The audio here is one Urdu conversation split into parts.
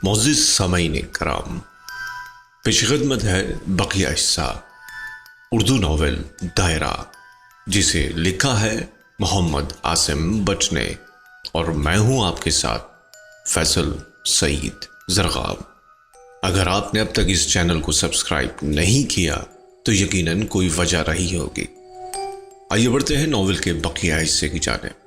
معزز سامعین کرام، پیش خدمت ہے بقیہ حصہ اردو ناول دائرہ، جسے لکھا ہے محمد عاصم بٹ نے، اور میں ہوں آپ کے ساتھ فیصل سعید زرغاب۔ اگر آپ نے اب تک اس چینل کو سبسکرائب نہیں کیا تو یقیناً کوئی وجہ رہی ہوگی۔ آئیے بڑھتے ہیں ناول کے بقیہ حصے کی جانب۔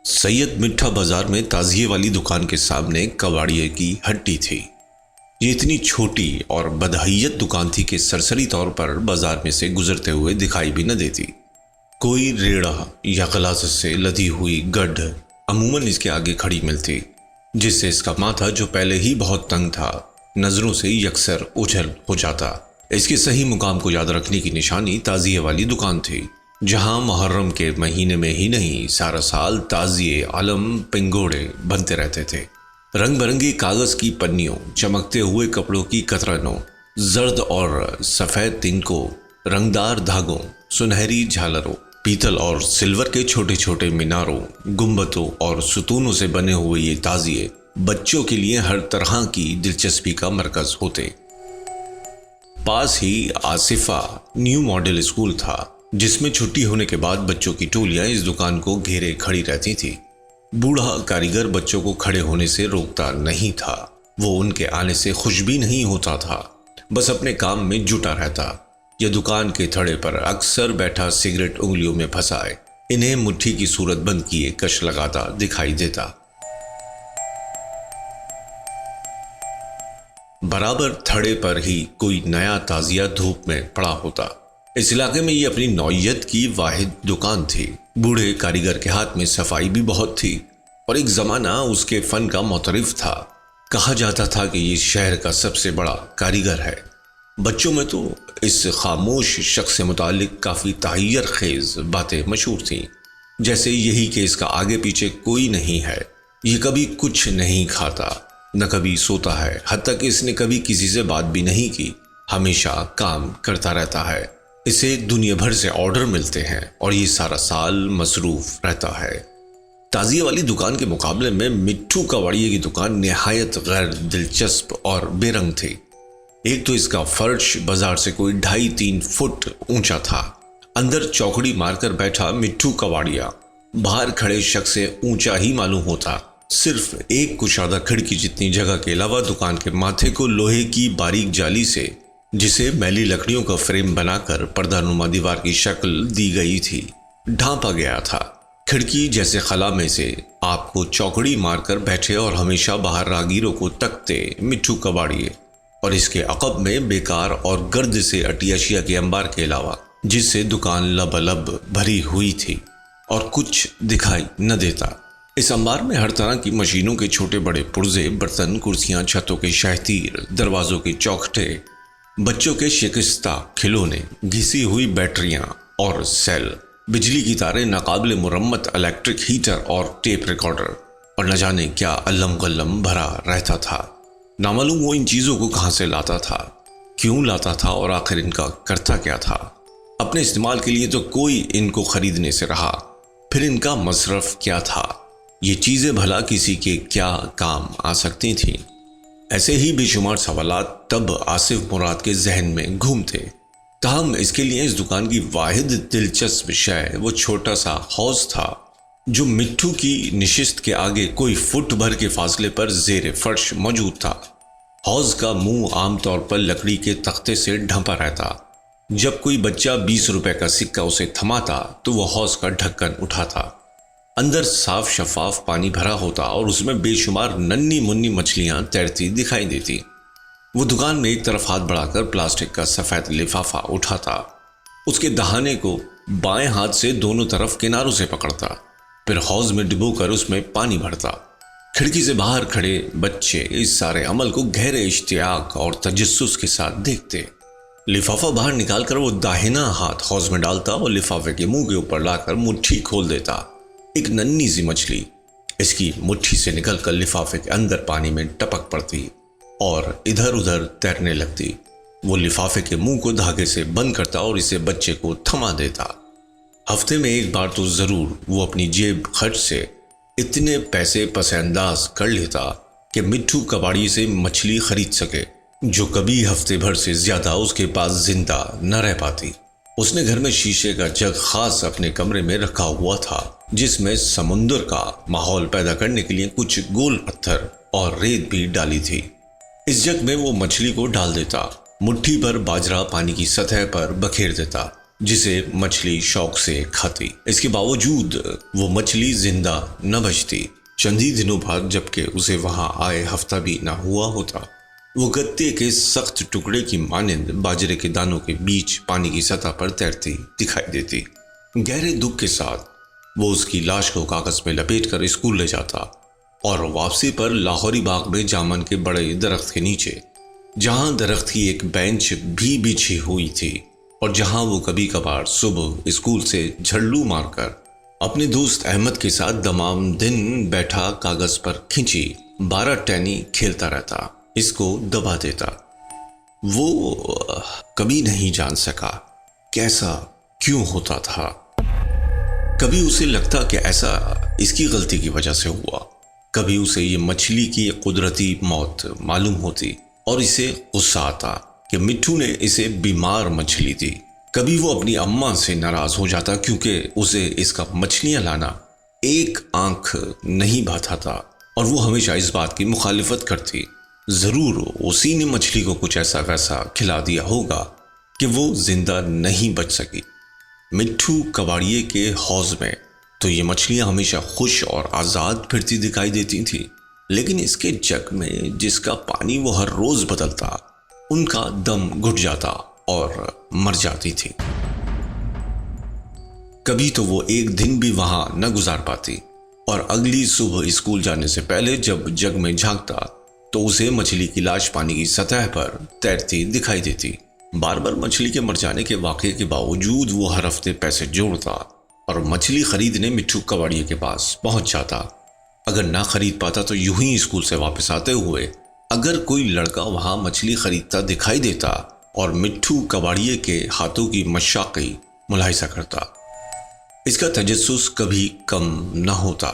سید مٹھا بازار میں تازیے والی دکان کے سامنے کباڑیے کی ہٹی تھی۔ یہ اتنی چھوٹی اور بدحیت دکان تھی کہ سرسری طور پر بازار میں سے گزرتے ہوئے دکھائی بھی نہ دیتی۔ کوئی ریڑھا یا غلاظت سے لدی ہوئی گڈھ عموماً اس کے آگے کھڑی ملتی، جس سے اس کا ماتھا جو پہلے ہی بہت تنگ تھا نظروں سے یکسر اوجھل ہو جاتا۔ اس کے صحیح مقام کو یاد رکھنے کی نشانی تازیے والی دکان تھی، جہاں محرم کے مہینے میں ہی نہیں سارا سال تازیے علم پنگوڑے بنتے رہتے تھے۔ رنگ برنگی کاغذ کی پنیوں، چمکتے ہوئے کپڑوں کی کترنوں، زرد اور سفید تنکوں، رنگدار دھاگوں، سنہری جھالروں، پیتل اور سلور کے چھوٹے چھوٹے میناروں، گنبدوں اور ستونوں سے بنے ہوئے یہ تازیے بچوں کے لیے ہر طرح کی دلچسپی کا مرکز ہوتے۔ پاس ہی آصفہ نیو ماڈل اسکول تھا، جس میں چھٹی ہونے کے بعد بچوں کی ٹولیاں اس دکان کو گھیرے کھڑی رہتی تھی۔ بوڑھا کاریگر بچوں کو کھڑے ہونے سے روکتا نہیں تھا، وہ ان کے آنے سے خوش بھی نہیں ہوتا تھا، بس اپنے کام میں جٹا رہتا۔ یہ دکان کے تھڑے پر اکثر بیٹھا سگریٹ انگلیوں میں پھنسائے انہیں مٹھی کی صورت بند کیے کش لگاتا دکھائی دیتا۔ برابر تھڑے پر ہی کوئی نیا تازیہ دھوپ میں پڑا ہوتا۔ اس علاقے میں یہ اپنی نوعیت کی واحد دکان تھی۔ بوڑھے کاریگر کے ہاتھ میں صفائی بھی بہت تھی، اور ایک زمانہ اس کے فن کا معترف تھا۔ کہا جاتا تھا کہ یہ شہر کا سب سے بڑا کاریگر ہے۔ بچوں میں تو اس خاموش شخص سے متعلق کافی تحیر خیز باتیں مشہور تھیں، جیسے یہی کہ اس کا آگے پیچھے کوئی نہیں ہے، یہ کبھی کچھ نہیں کھاتا، نہ کبھی سوتا ہے، حتیٰ کہ اس نے کبھی کسی سے بات بھی نہیں کی، ہمیشہ کام کرتا رہتا ہے۔ اسے دنیا بھر سے آرڈر ملتے ہیں اور یہ سارا سال مصروف رہتا ہے۔ تازیے والی دکان کے مقابلے میں مٹھو کباڑیے کی دکان نہایت غیر دلچسپ اور بے رنگ تھی۔ ایک تو اس کا فرش بازار سے کوئی 2.5-3 فٹ اونچا تھا۔ اندر چوکڑی مار کر بیٹھا مٹھو کباڑیا باہر کھڑے شخص سے اونچا ہی معلوم ہوتا۔ صرف ایک کشادہ کھڑکی جتنی جگہ کے علاوہ دکان کے ماتھے کو لوہے کی باریک جالی سے، جسے میلی لکڑیوں کا فریم بنا کر پردہ نما دیوار کی شکل دی گئی تھی، ڈھانپا گیا تھا۔ کھڑکی جیسے خلا میں سے آپ کو چوکڑی مار کر بیٹھے اور ہمیشہ باہر راگیروں کو تکتے مٹھو کباڑیے، اور اس کے عقب میں بیکار اور گرد سے اٹی اشیاء کے انبار کے علاوہ، جس سے دکان لبالب بھری ہوئی تھی اور کچھ دکھائی نہ دیتا۔ اس انبار میں ہر طرح کی مشینوں کے چھوٹے بڑے پرزے، برتن، کرسیاں، چھتوں کے شاہتیر، دروازوں کے چوکھٹے، بچوں کے شکستہ کھلونے، گھسی ہوئی بیٹریاں اور سیل، بجلی کی تاریں، ناقابل مرمت الیکٹرک ہیٹر اور ٹیپ ریکارڈر، اور نہ جانے کیا علم غلم بھرا رہتا تھا۔ نامعلوم وہ ان چیزوں کو کہاں سے لاتا تھا، کیوں لاتا تھا، اور آخر ان کا کرتا کیا تھا۔ اپنے استعمال کے لیے تو کوئی ان کو خریدنے سے رہا، پھر ان کا مصرف کیا تھا، یہ چیزیں بھلا کسی کے کیا کام آ سکتی تھیں۔ ایسے ہی بے شمار سوالات تب آصف مراد کے ذہن میں گھومتے۔ تاہم اس کے لیے اس دکان کی واحد دلچسپ شے وہ چھوٹا سا حوض تھا، جو مٹھو کی نشست کے آگے کوئی فٹ بھر کے فاصلے پر زیر فرش موجود تھا۔ حوض کا منہ عام طور پر لکڑی کے تختے سے ڈھانپا رہتا۔ جب کوئی بچہ 20 روپے کا سکہ اسے تھماتا تو وہ حوض کا ڈھکن اٹھاتا۔ اندر صاف شفاف پانی بھرا ہوتا اور اس میں بے شمار ننھی منی مچھلیاں تیرتی دکھائی دیتی۔ وہ دکان میں ایک طرف ہاتھ بڑھا کر پلاسٹک کا سفید لفافہ اٹھاتا، اس کے دہانے کو بائیں ہاتھ سے دونوں طرف کناروں سے پکڑتا، پھر حوض میں ڈبو کر اس میں پانی بھرتا۔ کھڑکی سے باہر کھڑے بچے اس سارے عمل کو گہرے اشتیاق اور تجسس کے ساتھ دیکھتے۔ لفافہ باہر نکال کر وہ داہنا ہاتھ حوض میں ڈالتا اور لفافے کے منہ کے اوپر لا کر مٹھی کھول دیتا۔ ایک ننھی سی مچھلی اس کی مٹھی سے نکل کر لفافے کے اندر پانی میں ٹپک پڑتی اور ادھر ادھر تیرنے لگتی۔ وہ لفافے کے منہ کو دھاگے سے بند کرتا اور اسے بچے کو تھما دیتا۔ ہفتے میں ایک بار تو ضرور وہ اپنی جیب خرچ سے اتنے پیسے پس انداز کر لیتا کہ مٹھو کباڑی سے مچھلی خرید سکے، جو کبھی ہفتے بھر سے زیادہ اس کے پاس زندہ نہ رہ پاتی۔ اس نے گھر میں شیشے کا جگ خاص اپنے کمرے میں رکھا ہوا تھا، جس میں سمندر کا ماحول پیدا کرنے کے لیے کچھ گول پتھر اور ریت بھی ڈالی تھی۔ اس جگ میں وہ مچھلی کو ڈال دیتا، مٹھی پر باجرہ پانی کی سطح پر بکھیر دیتا، جسے مچھلی شوق سے کھاتی۔ اس کے باوجود وہ مچھلی زندہ نہ بچتی۔ چند ہی دنوں بعد جبکہ اسے وہاں آئے ہفتہ بھی نہ ہوا ہوتا، وہ گتے کے سخت ٹکڑے کی مانند باجرے کے دانوں کے بیچ پانی کی سطح پر تیرتی دکھائی دیتی۔ گہرے دکھ کے ساتھ وہ اس کی لاش کو کاغذ میں لپیٹ کر اسکول لے جاتا اور واپسی پر لاہوری باغ میں جامن کے بڑے درخت کے نیچے، جہاں درخت کی ایک بینچ بھی بچھی ہوئی تھی اور جہاں وہ کبھی کبھار صبح اسکول سے جھڑلو مار کر اپنے دوست احمد کے ساتھ تمام دن بیٹھا کاغذ پر کھینچی 12 ٹینی کھیلتا رہتا، اس کو دبا دیتا۔ وہ کبھی نہیں جان سکا کیسا کیوں ہوتا تھا۔ کبھی اسے لگتا کہ ایسا اس کی غلطی کی وجہ سے ہوا، کبھی اسے یہ مچھلی کی قدرتی موت معلوم ہوتی اور اسے غصہ آتا کہ مٹھو نے اسے بیمار مچھلی دی۔ کبھی وہ اپنی اماں سے ناراض ہو جاتا کیونکہ اسے اس کا مچھلیاں لانا ایک آنکھ نہیں بھاتا تھا اور وہ ہمیشہ اس بات کی مخالفت کرتی، ضرور اسی نے مچھلی کو کچھ ایسا ویسا کھلا دیا ہوگا کہ وہ زندہ نہیں بچ سکی۔ مٹھو کباڑیے کے حوض میں تو یہ مچھلیاں ہمیشہ خوش اور آزاد پھرتی دکھائی دیتی تھیں، لیکن اس کے جگ میں جس کا پانی وہ ہر روز بدلتا، ان کا دم گھٹ جاتا اور مر جاتی تھی۔ کبھی تو وہ ایک دن بھی وہاں نہ گزار پاتی اور اگلی صبح اسکول جانے سے پہلے جب جگ میں جھانکتا تو اسے مچھلی کی لاش پانی کی سطح پر تیرتی دکھائی دیتی۔ بار بار مچھلی کے مر جانے کے واقعے کے باوجود وہ ہر ہفتے پیسے جوڑتا اور مچھلی خریدنے مٹھو کباڑیے کے پاس پہنچ جاتا۔ اگر نہ خرید پاتا تو یوں ہی اسکول سے واپس آتے ہوئے اگر کوئی لڑکا وہاں مچھلی خریدتا دکھائی دیتا اور مٹھو کباڑیے کے ہاتھوں کی مشاقی ملاحظہ کرتا، اس کا تجسس کبھی کم نہ ہوتا۔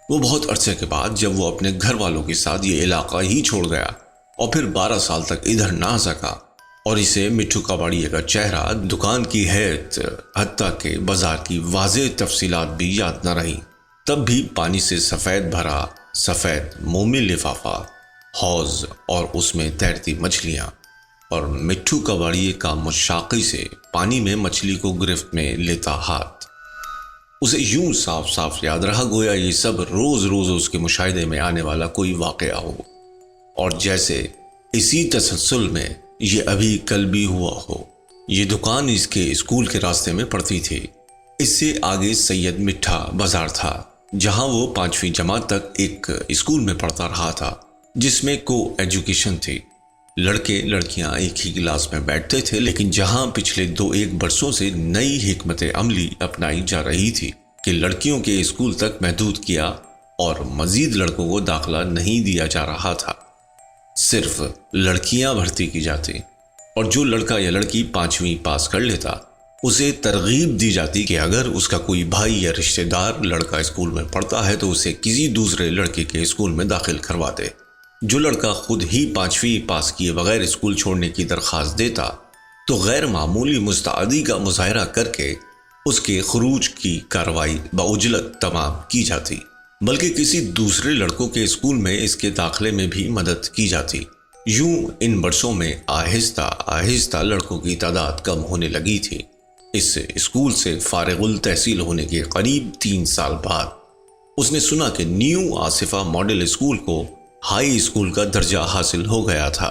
وہ بہت عرصے کے بعد جب وہ اپنے گھر والوں کے ساتھ یہ علاقہ ہی چھوڑ گیا اور پھر 12 سال تک ادھر نہ آ سکا اور اسے مٹھو کباڑیے کا چہرہ، دکان کی حیرت، حتیٰ کہ بازار کی واضح تفصیلات بھی یاد نہ رہی، تب بھی پانی سے سفید بھرا سفید مومی لفافہ، حوض اور اس میں تیرتی مچھلیاں اور مٹھو کباڑیے کا مشاقی سے پانی میں مچھلی کو گرفت میں لیتا ہاتھ، اسے یوں صاف صاف یاد رہا گویا یہ سب روز روز اس کے مشاہدے میں آنے والا کوئی واقعہ ہو، اور جیسے اسی تسلسل میں یہ ابھی کل بھی ہوا ہو۔ یہ دکان اس کے اسکول کے راستے میں پڑتی تھی۔ اس سے آگے سید مٹھا بازار تھا، جہاں وہ 5ویں جماعت تک ایک اسکول میں پڑھتا رہا تھا، جس میں کو ایجوکیشن تھی۔ لڑکے لڑکیاں ایک ہی کلاس میں بیٹھتے تھے، لیکن جہاں پچھلے 2-1 برسوں سے نئی حکمت عملی اپنائی جا رہی تھی کہ لڑکیوں کے اسکول تک محدود کیا اور مزید لڑکوں کو داخلہ نہیں دیا جا رہا تھا، صرف لڑکیاں بھرتی کی جاتی، اور جو لڑکا یا لڑکی 5ویں پاس کر لیتا اسے ترغیب دی جاتی کہ اگر اس کا کوئی بھائی یا رشتہ دار لڑکا اسکول میں پڑھتا ہے تو اسے کسی دوسرے لڑکے کے اسکول میں داخل کروا دے۔ جو لڑکا خود ہی 5ویں پاس کیے بغیر اسکول چھوڑنے کی درخواست دیتا تو غیر معمولی مستعدی کا مظاہرہ کر کے اس کے خروج کی کارروائی باعجلت تمام کی جاتی، بلکہ کسی دوسرے لڑکوں کے اسکول میں اس کے داخلے میں بھی مدد کی جاتی۔ یوں ان برسوں میں آہستہ آہستہ لڑکوں کی تعداد کم ہونے لگی تھی۔ اس اسکول سے فارغ التحصیل ہونے کے قریب 3 سال بعد اس نے سنا کہ نیو آصفہ ماڈل اسکول کو ہائی اسکول کا درجہ حاصل ہو گیا تھا،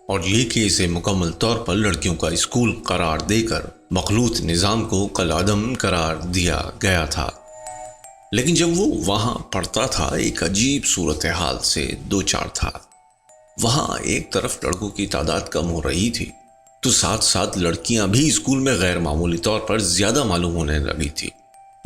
اور یہ کہ اسے مکمل طور پر لڑکیوں کا اسکول قرار دے کر مخلوط نظام کو کالعدم قرار دیا گیا تھا۔ لیکن جب وہ وہاں پڑھتا تھا ایک عجیب صورتحال سے دوچار تھا۔ وہاں ایک طرف لڑکوں کی تعداد کم ہو رہی تھی تو ساتھ ساتھ لڑکیاں بھی اسکول میں غیر معمولی طور پر زیادہ معلوم ہونے لگی تھی۔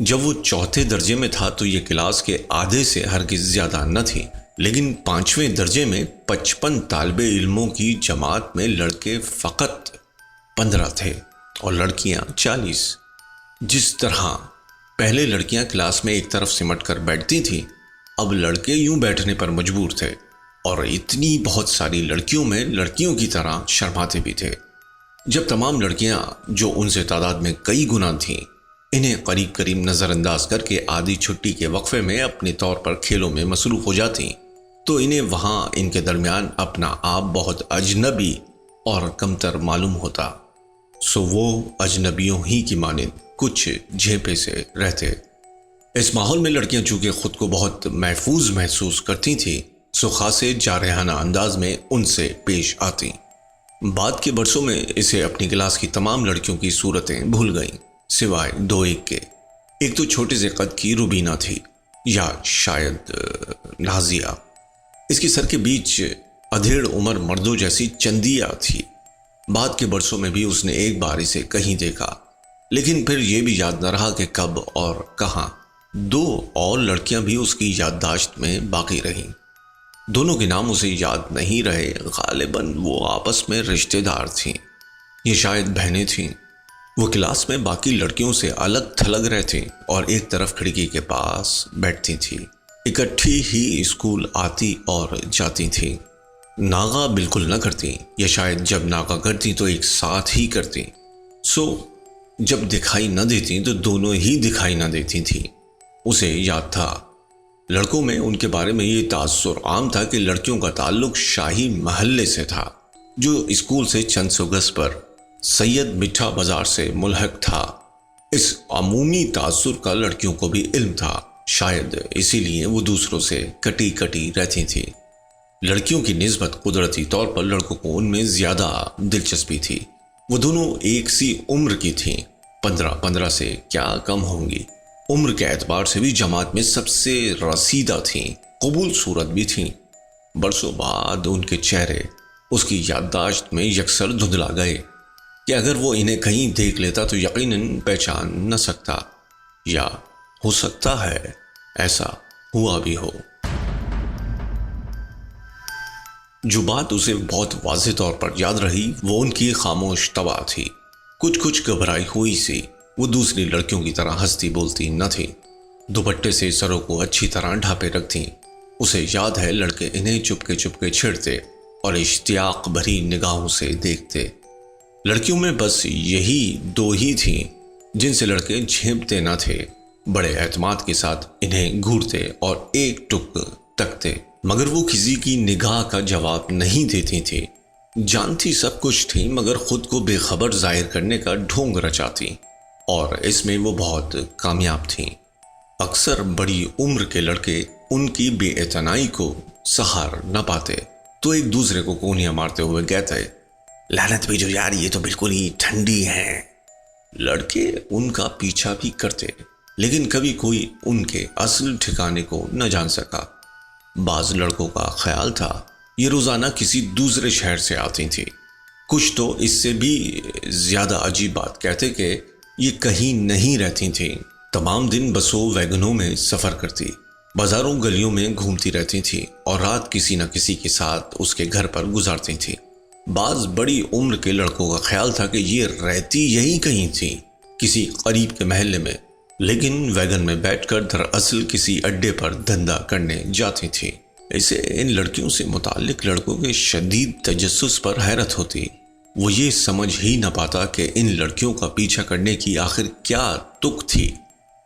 جب وہ 4تھے درجے میں تھا تو یہ کلاس کے آدھے سے ہرگز زیادہ نہ تھی۔ لیکن 5ویں درجے میں 55 طالب علموں کی جماعت میں لڑکے فقط 15 تھے اور لڑکیاں 40۔ جس طرح پہلے لڑکیاں کلاس میں ایک طرف سمٹ کر بیٹھتی تھیں، اب لڑکے یوں بیٹھنے پر مجبور تھے، اور اتنی بہت ساری لڑکیوں میں لڑکیوں کی طرح شرماتے بھی تھے۔ جب تمام لڑکیاں جو ان سے تعداد میں کئی گنا تھیں انہیں قریب قریب نظر انداز کر کے آدھی چھٹی کے وقفے میں اپنے طور پر کھیلوں میں مصروف ہو جاتی، تو انہیں وہاں ان کے درمیان اپنا آپ بہت اجنبی اور کمتر معلوم ہوتا، سو وہ اجنبیوں ہی کی مانند کچھ جھیپے سے رہتے۔ اس ماحول میں لڑکیاں چونکہ خود کو بہت محفوظ محسوس کرتی تھیں، سو خاصے جارحانہ انداز میں ان سے پیش آتی۔ بعد کے برسوں میں اسے اپنی کلاس کی تمام لڑکیوں کی صورتیں بھول گئیں، سوائے 2-1 کے۔ ایک تو چھوٹے سے قد کی روبینہ تھی، یا شاید نازیہ۔ اس کی سر کے بیچ ادھیڑ عمر مردوں جیسی چندیا تھی۔ بعد کے برسوں میں بھی اس نے ایک بار اسے کہیں دیکھا، لیکن پھر یہ بھی یاد نہ رہا کہ کب اور کہاں۔ 2 اور لڑکیاں بھی اس کی یادداشت میں باقی رہیں۔ دونوں کے نام اسے یاد نہیں رہے، غالباً وہ آپس میں رشتہ دار تھیں، یہ شاید بہنیں تھیں۔ وہ کلاس میں باقی لڑکیوں سے الگ تھلگ رہتی اور ایک طرف کھڑکی کے پاس بیٹھتی تھی، اکٹھی ہی اسکول آتی اور جاتی تھی۔ ناغہ بالکل نہ کرتی، یا شاید جب ناغہ کرتی تو ایک ساتھ ہی کرتی، سو جب دکھائی نہ دیتی تو دونوں ہی دکھائی نہ دیتی تھی۔ اسے یاد تھا لڑکوں میں ان کے بارے میں یہ تاثر عام تھا کہ لڑکیوں کا تعلق شاہی محلے سے تھا، جو اسکول سے چند سو گز پر سید مٹھا بازار سے ملحق تھا۔ اس عمومی تاثر کا لڑکیوں کو بھی علم تھا، شاید اسی لیے وہ دوسروں سے کٹی کٹی رہتی تھی۔ لڑکیوں کی نسبت قدرتی طور پر لڑکوں کو ان میں زیادہ دلچسپی تھی۔ وہ دونوں ایک سی عمر کی تھیں، 15 سے کیا کم ہوں گی۔ عمر کے اعتبار سے بھی جماعت میں سب سے رسیدہ تھیں، قبول صورت بھی تھیں۔ برسوں بعد ان کے چہرے اس کی یادداشت میں یکسر دھندلا گئے کہ اگر وہ انہیں کہیں دیکھ لیتا تو یقیناً پہچان نہ سکتا، یا ہو سکتا ہے ایسا ہوا بھی ہو۔ جو بات اسے بہت واضح طور پر یاد رہی وہ ان کی خاموش طبع تھی، کچھ گھبرائی ہوئی سی۔ وہ دوسری لڑکیوں کی طرح ہنستی بولتی نہ تھی، دوپٹے سے سروں کو اچھی طرح ڈھانپے رکھتی۔ اسے یاد ہے لڑکے انہیں چپکے چھیڑتے اور اشتیاق بھری نگاہوں سے دیکھتے۔ لڑکیوں میں بس یہی 2 ہی تھیں جن سے لڑکے جھیپتے نہ تھے، بڑے اعتماد کے ساتھ انہیں گھورتے اور ایک ٹک تکتے، مگر وہ کسی کی نگاہ کا جواب نہیں دیتی تھی۔ جانتی سب کچھ تھی مگر خود کو بے خبر ظاہر کرنے کا ڈھونگ رچاتی، اور اس میں وہ بہت کامیاب تھیں۔ اکثر بڑی عمر کے لڑکے ان کی بے اعتنائی کو سہار نہ پاتے تو ایک دوسرے کو کونیاں مارتے ہوئے کہتے، لعنت بھی جو یار، یہ تو بالکل ہی ٹھنڈی ہے۔ لڑکے ان کا پیچھا بھی کرتے، لیکن کبھی کوئی ان کے اصل ٹھکانے کو نہ جان سکا۔ بعض لڑکوں کا خیال تھا یہ روزانہ کسی دوسرے شہر سے آتی تھی، کچھ تو اس سے بھی زیادہ عجیب بات کہتے کہ یہ کہیں نہیں رہتی تھیں، تمام دن بسوں ویگنوں میں سفر کرتی، بازاروں گلیوں میں گھومتی رہتی تھی اور رات کسی نہ کسی کے ساتھ اس کے گھر پر گزارتی تھی۔ بعض بڑی عمر کے لڑکوں کا خیال تھا کہ یہ رہتی یہی کہیں تھی، کسی قریب کے محلے میں، لیکن ویگن میں بیٹھ کر دراصل کسی اڈے پر دھندا کرنے جاتی تھی۔ اسے ان لڑکیوں سے متعلق لڑکوں کے شدید تجسس پر حیرت ہوتی۔ وہ یہ سمجھ ہی نہ پاتا کہ ان لڑکیوں کا پیچھا کرنے کی آخر کیا تک تھی،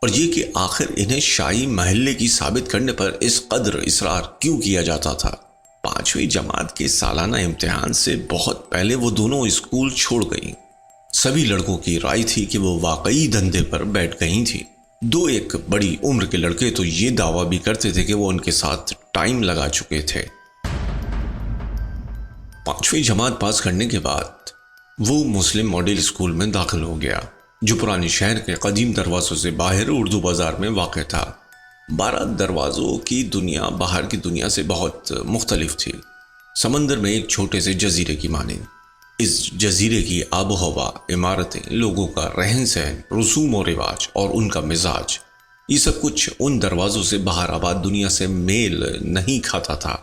اور یہ کہ آخر انہیں شاہی محلے کی ثابت کرنے پر اس قدر اصرار کیوں کیا جاتا تھا۔ 5ویں جماعت کے سالانہ امتحان سے بہت پہلے وہ دونوں اسکول چھوڑ گئیں۔ سبھی لڑکوں کی رائے تھی کہ وہ واقعی دھندے پر بیٹھ گئی تھی۔ 2-1 بڑی عمر کے لڑکے تو یہ دعویٰ بھی کرتے تھے کہ وہ ان کے ساتھ ٹائم لگا چکے تھے۔ 5ویں جماعت پاس کرنے کے بعد وہ مسلم ماڈل اسکول میں داخل ہو گیا، جو پرانے شہر کے قدیم دروازوں سے باہر اردو بازار میں واقع تھا۔ 12 دروازوں کی دنیا باہر کی دنیا سے بہت مختلف تھی، سمندر میں ایک چھوٹے سے جزیرے کی مانند۔ اس جزیرے کی آب و ہوا، عمارتیں، لوگوں کا رہن سہن، رسوم و رواج اور ان کا مزاج، یہ سب کچھ ان دروازوں سے باہر آباد دنیا سے میل نہیں کھاتا تھا۔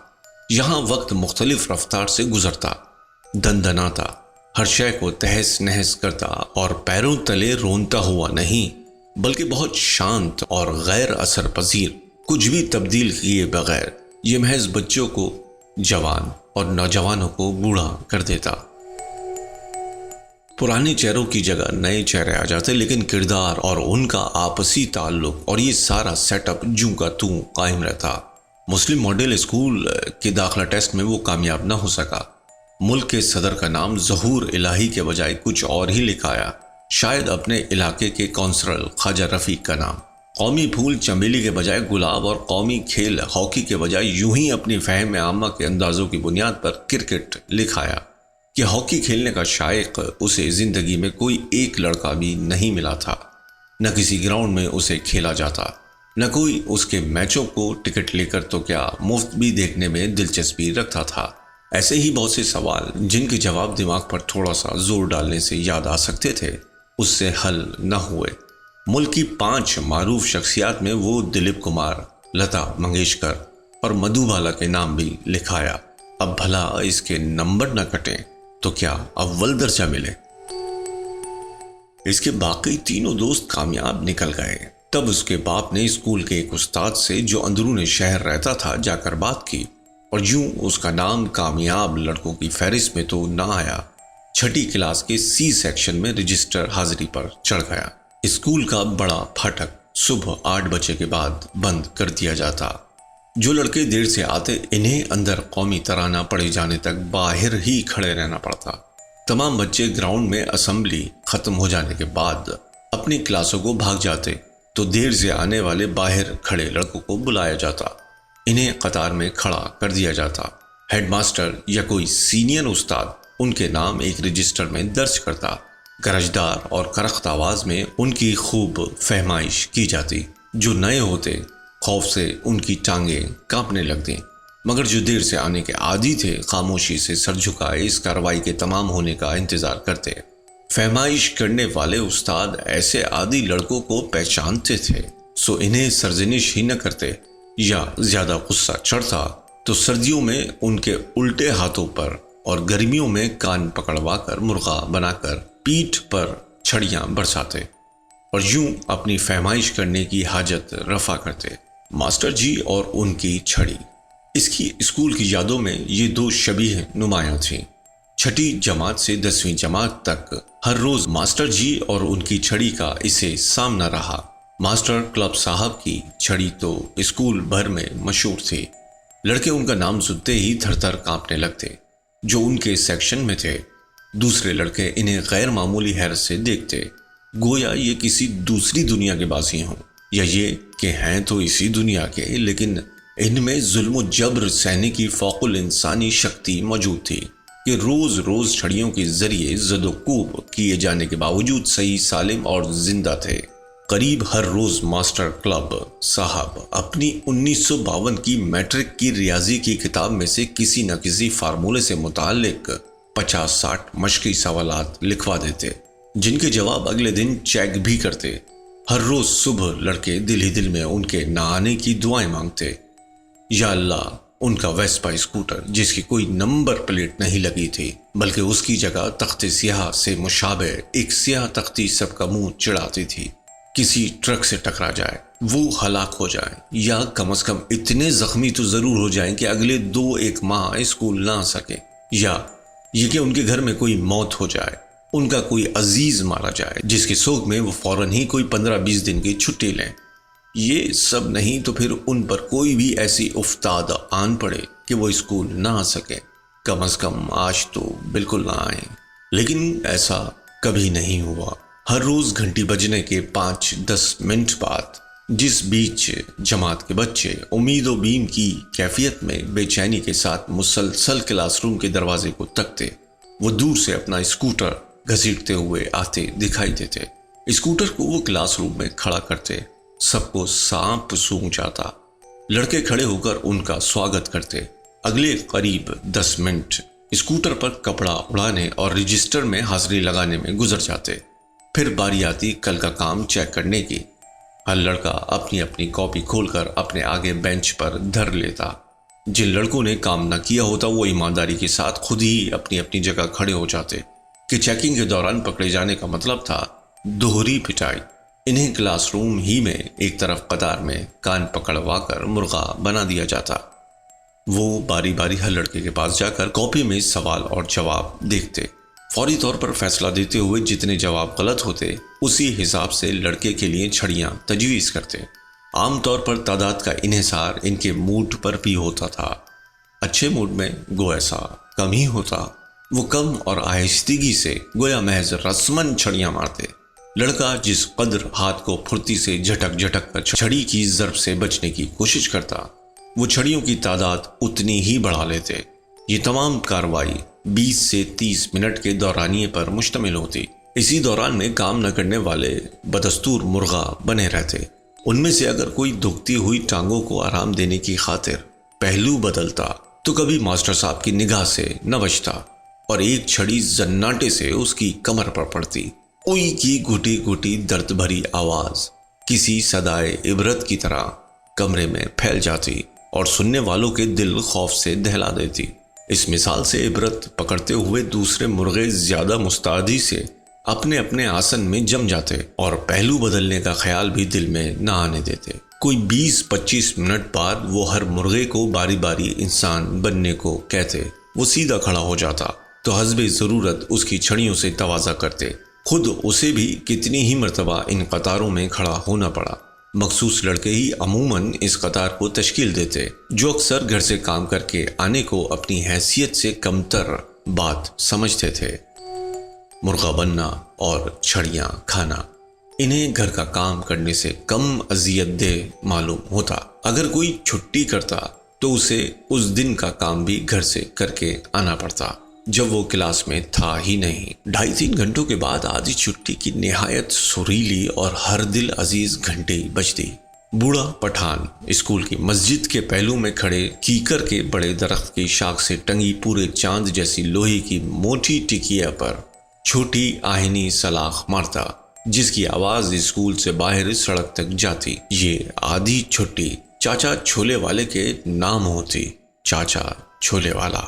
یہاں وقت مختلف رفتار سے گزرتا، دندناتا، ہر شے کو تہس نہس کرتا اور پیروں تلے رونتا ہوا نہیں، بلکہ بہت شانت اور غیر اثر پذیر، کچھ بھی تبدیل کیے بغیر یہ محض بچوں کو جوان اور نوجوانوں کو بوڑھا کر دیتا۔ پرانے چہروں کی جگہ نئے چہرے آ جاتے، لیکن کردار اور ان کا آپسی تعلق اور یہ سارا سیٹ اپ جوں کا توں قائم رہتا۔ مسلم ماڈل اسکول کے داخلہ ٹیسٹ میں وہ کامیاب نہ ہو سکا۔ ملک کے صدر کا نام ظہور الہی کے بجائے کچھ اور ہی لکھایا، شاید اپنے علاقے کے کونسلر خواجہ رفیق کا نام۔ قومی پھول چمیلی کے بجائے گلاب اور قومی کھیل ہاکی کے بجائے یوں ہی اپنی فہم عامہ کے اندازوں کی بنیاد پر کرکٹ لکھایا کہ ہاکی کھیلنے کا شائق اسے زندگی میں کوئی ایک لڑکا بھی نہیں ملا تھا، نہ کسی گراؤنڈ میں اسے کھیلا جاتا، نہ کوئی اس کے میچوں کو ٹکٹ لے کر تو کیا مفت بھی دیکھنے میں دلچسپی رکھتا تھا۔ ایسے ہی بہت سے سوال جن کے جواب دماغ پر تھوڑا سا زور ڈالنے سے یاد آ سکتے تھے، اس سے حل نہ ہوئے۔ ملک کی 5 معروف شخصیات میں وہ دلیپ کمار، لتا منگیشکر اور مدھو بالا کے نام بھی لکھایا۔ اب بھلا اس کے نمبر نہ کٹیں تو کیا اول درجہ ملے؟ اس کے باقی تینوں دوست کامیاب نکل گئے۔ تب اس کے باپ نے اسکول کے ایک استاد سے جو اندرون شہر رہتا تھا جا کر بات کی، اور یوں اس کا نام کامیاب لڑکوں کی فہرست میں تو نہ آیا، چھٹی کلاس کے سی سیکشن میں رجسٹر حاضری پر چڑھ گیا۔ اسکول کا بڑا پھاٹک صبح 8 بجے کے بعد بند کر دیا جاتا۔ جو لڑکے دیر سے آتے انہیں اندر قومی ترانہ پڑھے جانے تک باہر ہی کھڑے رہنا پڑتا۔ تمام بچے گراؤنڈ میں اسمبلی ختم ہو جانے کے بعد اپنی کلاسوں کو بھاگ جاتے تو دیر سے آنے والے باہر کھڑے لڑکوں کو بلایا جاتا، انہیں قطار میں کھڑا کر دیا جاتا۔ ہیڈ ماسٹر یا کوئی سینئر استاد ان کے نام ایک رجسٹر میں درج کرتا۔ گرجدار اور کرخت آواز میں ان کی خوب فہمائش کی جاتی۔ جو نئے ہوتے خوف سے ان کی ٹانگیں کانپنے لگتی، مگر جو دیر سے آنے کے عادی تھے خاموشی سے سر جھکائے اس کارروائی کے تمام ہونے کا انتظار کرتے۔ فہمائش کرنے والے استاد ایسے عادی لڑکوں کو پہچانتے تھے، سو انہیں سرزنش ہی نہ کرتے، یا زیادہ غصہ چڑھتا تو سردیوں میں ان کے الٹے ہاتھوں پر اور گرمیوں میں کان پکڑوا کر مرغا بنا کر پیٹھ پر چھڑیاں برساتے اور یوں اپنی فہمائش کرنے کی حاجت رفع کرتے۔ ماسٹر جی اور ان کی چھڑی، اس کی اسکول کی یادوں میں یہ 2 شبیہ نمایاں تھیں۔ چھٹی جماعت سے 10ویں جماعت تک ہر روز ماسٹر جی اور ان کی چھڑی کا اسے سامنا رہا۔ ماسٹر کلب صاحب کی چھڑی تو اسکول بھر میں مشہور تھی، لڑکے ان کا نام سنتے ہی تھر تھر کانپنے لگتے۔ جو ان کے سیکشن میں تھے دوسرے لڑکے انہیں غیر معمولی حیرت سے دیکھتے، گویا یہ کسی دوسری دنیا کے باسی ہوں، یا یہ کہ ہیں تو اسی دنیا کے لیکن ان میں ظلم و جبر سہنے کی فوق الانسانی شکتی موجود تھی کہ روز روز چھڑیوں کے ذریعے زد و کوب کیے جانے کے باوجود صحیح سالم اور زندہ تھے۔ قریب ہر روز ماسٹر کلب صاحب اپنی 1952 کی میٹرک کی ریاضی کی کتاب میں سے کسی نہ کسی فارمولے سے متعلق 50-60 مشقی سوالات لکھوا دیتے، جن کے جواب اگلے دن چیک بھی کرتے۔ ہر روز صبح لڑکے دل ہی دل میں ان کے نہ آنے کی دعائیں مانگتے۔ یا اللہ، ان کا ویسپا اسکوٹر جس کی کوئی نمبر پلیٹ نہیں لگی تھی بلکہ اس کی جگہ تخت سیاہ سے مشابہ ایک سیاہ تختی سب کا منہ چڑھاتی تھی، کسی ٹرک سے ٹکرا جائے، وہ ہلاک ہو جائے، یا کم از کم اتنے زخمی تو ضرور ہو جائیں کہ اگلے 2-1 ماہ اسکول نہ آ سکے، یا یہ کہ ان کے گھر میں کوئی موت ہو جائے، ان کا کوئی عزیز مارا جائے جس کے سوگ میں وہ فوراً ہی کوئی 15-20 دن کی چھٹی لیں۔ یہ سب نہیں تو پھر ان پر کوئی بھی ایسی افتاد آن پڑے کہ وہ اسکول نہ آ سکے، کم از کم آج تو بالکل نہ آئیں۔ لیکن ایسا کبھی نہیں ہوا۔ ہر روز گھنٹی بجنے کے 5-10 منٹ بعد، جس بیچ جماعت کے بچے امید و بیم کی کیفیت میں بے چینی کے ساتھ مسلسل کلاس روم کے دروازے کو تکتے، وہ دور سے اپنا اسکوٹر گھسیٹتے ہوئے آتے دکھائی دیتے۔ اسکوٹر کو وہ کلاس روم میں کھڑا کرتے، سب کو سانپ سونگ جاتا۔ لڑکے کھڑے ہو کر ان کا سواگت کرتے۔ اگلے قریب 10 منٹ اسکوٹر پر کپڑا اڑانے اور رجسٹر میں حاضری لگانے میں گزر جاتے۔ پھر باری آتی کل کا کام چیک کرنے کی۔ ہر لڑکا اپنی اپنی کاپی کھول کر اپنے آگے بینچ پر دھر لیتا۔ جن لڑکوں نے کام نہ کیا ہوتا وہ ایمانداری کے ساتھ خود ہی اپنی اپنی جگہ کھڑے ہو جاتے کہ چیکنگ کے دوران پکڑے جانے کا مطلب تھا دوہری پٹائی۔ انہیں کلاس روم ہی میں ایک طرف قطار میں کان پکڑوا کر مرغا بنا دیا جاتا۔ وہ باری باری ہر لڑکے کے پاس جا کر کاپی میں سوال اور جواب دیکھتے، فوری طور پر فیصلہ دیتے ہوئے جتنے جواب غلط ہوتے اسی حساب سے لڑکے کے لیے چھڑیاں تجویز کرتے۔ عام طور پر تعداد کا انحصار ان کے موڈ پر بھی ہوتا تھا۔ اچھے موڈ میں گو ایسا کم ہی ہوتا، وہ کم اور آہستگی سے گویا محض رسمن چھڑیاں مارتے۔ لڑکا جس قدر ہاتھ کو پھرتی سے جھٹک جھٹک کر چھڑی کی ضرب سے بچنے کی کوشش کرتا، وہ چھڑیوں کی تعداد اتنی ہی بڑھا لیتے۔ یہ تمام کارروائی 20 سے 30 منٹ کے دورانیے پر مشتمل ہوتی۔ اسی دوران میں کام نہ کرنے والے بدستور مرغا بنے رہتے۔ ان میں سے اگر کوئی دکھتی ہوئی ٹانگوں کو آرام دینے کی خاطر پہلو بدلتا تو کبھی ماسٹر صاحب کی نگاہ سے نہ بچتا اور ایک چھڑی زناٹے سے اس کی کمر پر پڑتی۔ اوئی کی گھٹی گھٹی درد بھری آواز کسی صدائے عبرت کی طرح کمرے میں پھیل جاتی اور سننے والوں کے دل خوف سے دہلا دیتی۔ اس مثال سے عبرت پکڑتے ہوئے دوسرے مرغے زیادہ مستعدی سے اپنے اپنے آسن میں جم جاتے اور پہلو بدلنے کا خیال بھی دل میں نہ آنے دیتے۔ کوئی 20-25 منٹ بعد وہ ہر مرغے کو باری باری انسان بننے کو کہتے۔ وہ سیدھا کھڑا ہو جاتا تو حسب ضرورت اس کی چھڑیوں سے توازہ کرتے۔ خود اسے بھی کتنی ہی مرتبہ ان قطاروں میں کھڑا ہونا پڑا۔ مخصوص لڑکے ہی عموماً اس قطار کو تشکیل دیتے جو اکثر گھر سے کام کر کے آنے کو اپنی حیثیت سے کمتر بات سمجھتے تھے۔ مرغا بننا اور چھڑیاں کھانا انہیں گھر کا کام کرنے سے کم اذیت دہ معلوم ہوتا۔ اگر کوئی چھٹی کرتا تو اسے اس دن کا کام بھی گھر سے کر کے آنا پڑتا جب وہ کلاس میں تھا ہی نہیں۔ 2.5-3 گھنٹوں کے بعد آدھی چھٹی کی نہایت سریلی اور ہر دل عزیز گھنٹی بجتی۔ بوڑھا پٹھان اسکول کی مسجد کے پہلو میں کھڑے کیکر کے بڑے درخت کی شاخ سے ٹنگی پورے چاند جیسی لوہے کی موٹی ٹکیا پر چھوٹی آہنی سلاخ مارتا جس کی آواز اسکول سے باہر سڑک تک جاتی۔ یہ آدھی چھٹی چاچا چھولے والے کے نام ہوتی۔ چاچا چھولے والا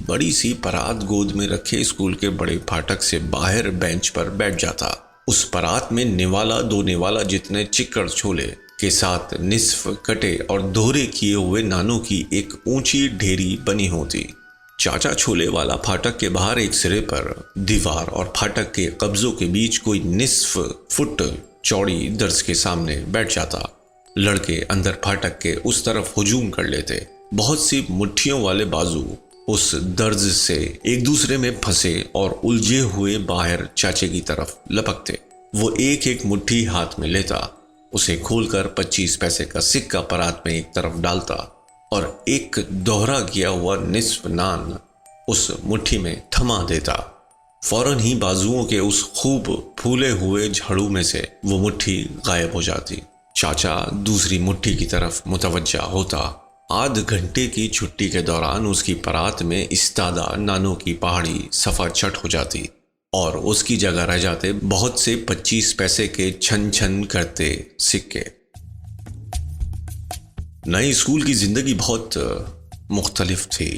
بڑی سی پرات گود میں رکھے اسکول کے بڑے پھاٹک سے باہر بینچ پر بیٹھ جاتا۔ اس پرات میں نوالا 2 نوالا جتنے چکڑ چھولے کے ساتھ نصف کٹے اور دوہرے کیے ہوئے نانوں کی ایک اونچی ڈھیری بنی ہوتی۔ چاچا چھولے والا پھاٹک کے باہر ایک سرے پر دیوار اور پھاٹک کے قبضوں کے بیچ کوئی نصف فٹ چوڑی درز کے سامنے بیٹھ جاتا۔ لڑکے اندر پھاٹک کے اس طرف ہجوم کر لیتے۔ بہت سی مٹھیوں والے بازو اس درز سے ایک دوسرے میں پھنسے اور الجھے ہوئے باہر چاچے کی طرف لپکتے۔ وہ ایک ایک مٹھی ہاتھ میں لیتا، اسے کھول کر 25 پیسے کا سکہ پرات میں ایک طرف ڈالتا اور ایک دوہرا کیا ہوا نصف نان اس مٹھی میں تھما دیتا۔ فوراً ہی بازوؤں کے اس خوب پھولے ہوئے جھاڑو میں سے وہ مٹھی غائب ہو جاتی۔ چاچا دوسری مٹھی کی طرف متوجہ ہوتا۔ آدھ گھنٹے کی چھٹی کے دوران اس کی پرات میں استادہ نانوں کی پہاڑی صفا چٹ ہو جاتی اور اس کی جگہ رہ جاتے بہت سے 25 پیسے کے چھن چھن کرتے سکے۔ نئے اسکول کی زندگی بہت مختلف تھی۔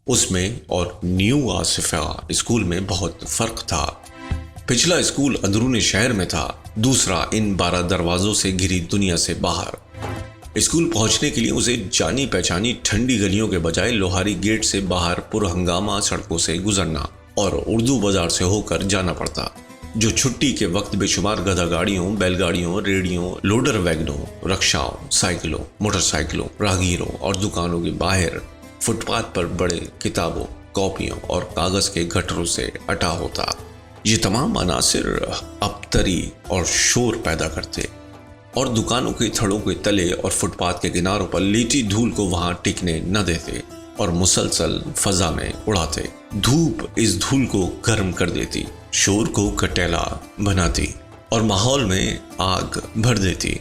اس میں اور نیو آصفیہ اسکول میں بہت فرق تھا۔ پچھلا اسکول اندرون شہر میں تھا، دوسرا ان 12 دروازوں سے گھری دنیا سے باہر۔ اسکول پہنچنے کے لیے اسے جانی پہچانی ٹھنڈی گلیوں کے بجائے لوہاری گیٹ سے باہر پر ہنگامہ سڑکوں سے گزرنا اور اردو بازار سے ہو کر جانا پڑتا، جو چھٹی کے وقت بے شمار گدھا گاڑیوں، بیل گاڑیوں، ریڑیوں، لوڈر ویگنوں، رکشاؤں، سائیکلوں، موٹر سائیکلوں، راہگیروں اور دکانوں کے باہر فٹ پاتھ پر بڑے کتابوں، کاپیوں اور کاغذ کے گٹروں سے اٹا ہوتا۔ یہ تمام عناصر ابتری اور شور پیدا کرتے اور دکانوں کے تھڑوں کے تلے اور فٹ پاتھ کے کناروں پر لیٹی دھول کو وہاں ٹکنے نہ دیتے اور مسلسل فضا میں اڑاتے۔ دھوپ اس دھول کو گرم کر دیتی، شور کو کٹیلا بناتی اور ماحول میں آگ بھر دیتی۔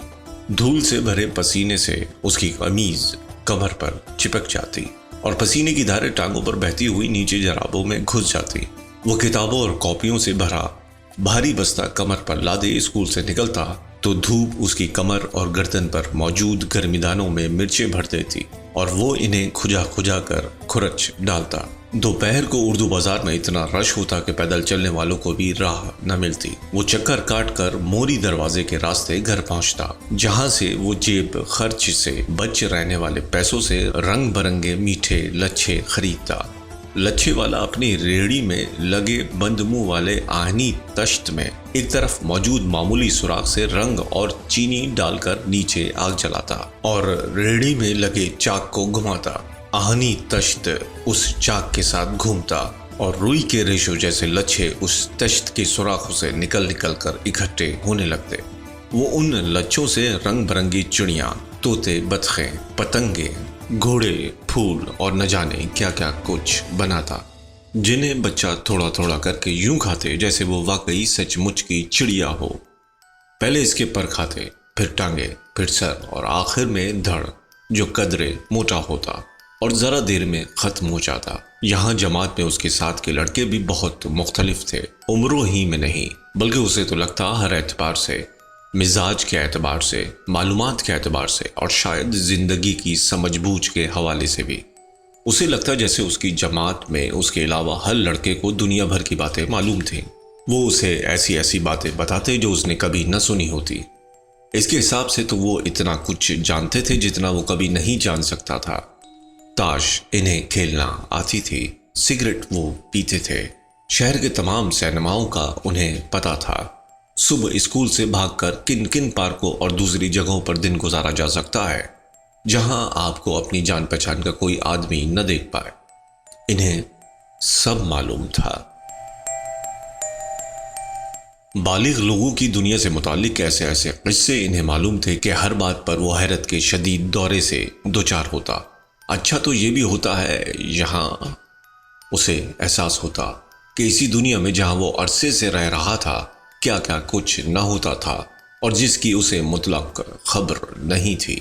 دھول سے بھرے پسینے سے اس کی قمیض کمر پر چپک جاتی اور پسینے کی دھاریں ٹانگوں پر بہتی ہوئی نیچے جرابوں میں گھس جاتی۔ وہ کتابوں اور کاپیوں سے بھرا بھاری بستہ کمر پر لادے اسکول سے نکلتا تو دھوپ اس کی کمر اور گردن پر موجود گرمیدانوں میں مرچیں بھر دیتی اور وہ انہیں کھجا کھجا کر کھرچ ڈالتا۔ دوپہر کو اردو بازار میں اتنا رش ہوتا کہ پیدل چلنے والوں کو بھی راہ نہ ملتی۔ وہ چکر کاٹ کر موری دروازے کے راستے گھر پہنچتا، جہاں سے وہ جیب خرچ سے بچ رہنے والے پیسوں سے رنگ برنگے میٹھے لچھے خریدتا۔ لچھے والا اپنی ریڑھی میں لگے بند منہ والے آہنی تشت میں ایک طرف موجود معمولی سوراخ سے رنگ اور چینی ڈال کر نیچے آگ جلاتا اور ریڑھی میں لگے چاک کو گھماتا۔ آہنی تشت اس چاک کے ساتھ گھومتا اور روئی کے ریشوں جیسے لچھے اس تشت کے سوراخوں سے نکل نکل کر اکٹھے ہونے لگتے۔ وہ ان لچھوں سے رنگ برنگی چڑیاں، طوطے، بطخیں، پتنگے، گھوڑے، پھول اور نہ جانے کیا کیا کچھ بناتا، جنہیں بچہ تھوڑا تھوڑا کر کے یوں کھاتے جیسے وہ واقعی سچ مچ کی چڑیا ہو۔ پہلے اس کے پر کھاتے، پھر ٹانگے، پھر سر اور آخر میں دھڑ، جو قدرے موٹا ہوتا اور ذرا دیر میں ختم ہو جاتا۔ یہاں جماعت میں اس کے ساتھ کے لڑکے بھی بہت مختلف تھے، عمروں ہی میں نہیں بلکہ اسے تو لگتا ہر اعتبار سے، مزاج کے اعتبار سے، معلومات کے اعتبار سے اور شاید زندگی کی سمجھ بوجھ کے حوالے سے بھی، اسے لگتا جیسے اس کی جماعت میں اس کے علاوہ ہر لڑکے کو دنیا بھر کی باتیں معلوم تھیں۔ وہ اسے ایسی ایسی باتیں بتاتے جو اس نے کبھی نہ سنی ہوتی۔ اس کے حساب سے تو وہ اتنا کچھ جانتے تھے جتنا وہ کبھی نہیں جان سکتا تھا۔ تاش انہیں کھیلنا آتی تھی، سگریٹ وہ پیتے تھے، شہر کے تمام سینماؤں کا انہیں پتا تھا۔ صبح اسکول سے بھاگ کر کن کن پارکوں اور دوسری جگہوں پر دن گزارا جا سکتا ہے جہاں آپ کو اپنی جان پہچان کا کوئی آدمی نہ دیکھ پائے، انہیں سب معلوم تھا۔ بالغ لوگوں کی دنیا سے متعلق ایسے ایسے قصے انہیں معلوم تھے کہ ہر بات پر وہ حیرت کے شدید دورے سے دوچار ہوتا۔ اچھا تو یہ بھی ہوتا ہے، یہاں اسے احساس ہوتا کہ اسی دنیا میں جہاں وہ عرصے سے رہ رہا تھا کیا کیا کچھ نہ ہوتا تھا اور جس کی اسے مطلق خبر نہیں تھی۔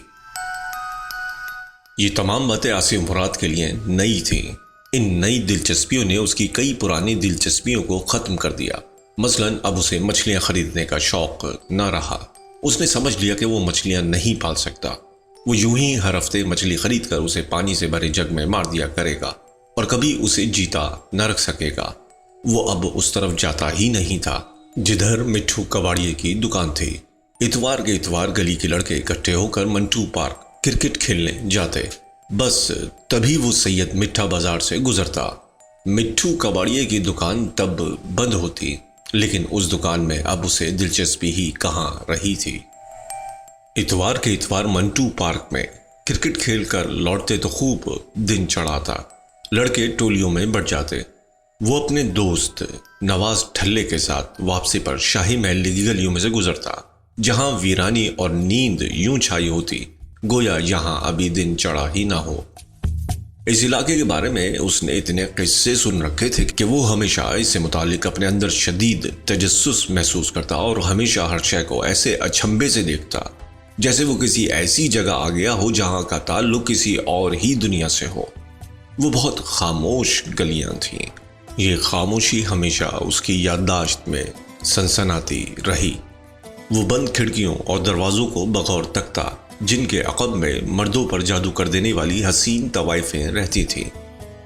یہ تمام باتیں عاصم مراد کے لیے نئی تھیں۔ ان نئی دلچسپیوں نے اس کی کئی پرانی دلچسپیوں کو ختم کر دیا۔ مثلاً اب اسے مچھلیاں خریدنے کا شوق نہ رہا۔ اس نے سمجھ لیا کہ وہ مچھلیاں نہیں پال سکتا۔ وہ یوں ہی ہر ہفتے مچھلی خرید کر اسے پانی سے بھرے جگ میں مار دیا کرے گا اور کبھی اسے جیتا نہ رکھ سکے گا۔ وہ اب اس طرف جاتا ہی نہیں تھا جدھر مٹھو کباڑیے کی دکان تھی۔ اتوار کے اتوار گلی کے لڑکے اکٹھے ہو کر منٹو پارک کرکٹ کھیلنے جاتے، بس تبھی وہ سید مٹھا بازار سے گزرتا۔ مٹھو کباڑیے کی دکان تب بند ہوتی، لیکن اس دکان میں اب اسے دلچسپی ہی کہاں رہی تھی۔ اتوار کے اتوار منٹو پارک میں کرکٹ کھیل کر لوٹتے تو خوب دن چڑھاتا، لڑکے ٹولیوں میں بٹ جاتے۔ وہ اپنے دوست نواز ٹھلے کے ساتھ واپسی پر شاہی محل کی گلیوں میں سے گزرتا، جہاں ویرانی اور نیند یوں چھائی ہوتی گویا یہاں ابھی دن چڑھا ہی نہ ہو۔ اس علاقے کے بارے میں اس نے اتنے قصے سن رکھے تھے کہ وہ ہمیشہ اس سے متعلق اپنے اندر شدید تجسس محسوس کرتا اور ہمیشہ ہر شے کو ایسے اچھمبے سے دیکھتا جیسے وہ کسی ایسی جگہ آ گیا ہو جہاں کا تعلق کسی اور ہی دنیا سے ہو۔ وہ بہت خاموش گلیاں تھیں۔ یہ خاموشی ہمیشہ اس کی یادداشت میں سنسناتی رہی۔ وہ بند کھڑکیوں اور دروازوں کو بغور تکتا جن کے عقب میں مردوں پر جادو کر دینے والی حسین طوائفیں رہتی تھیں۔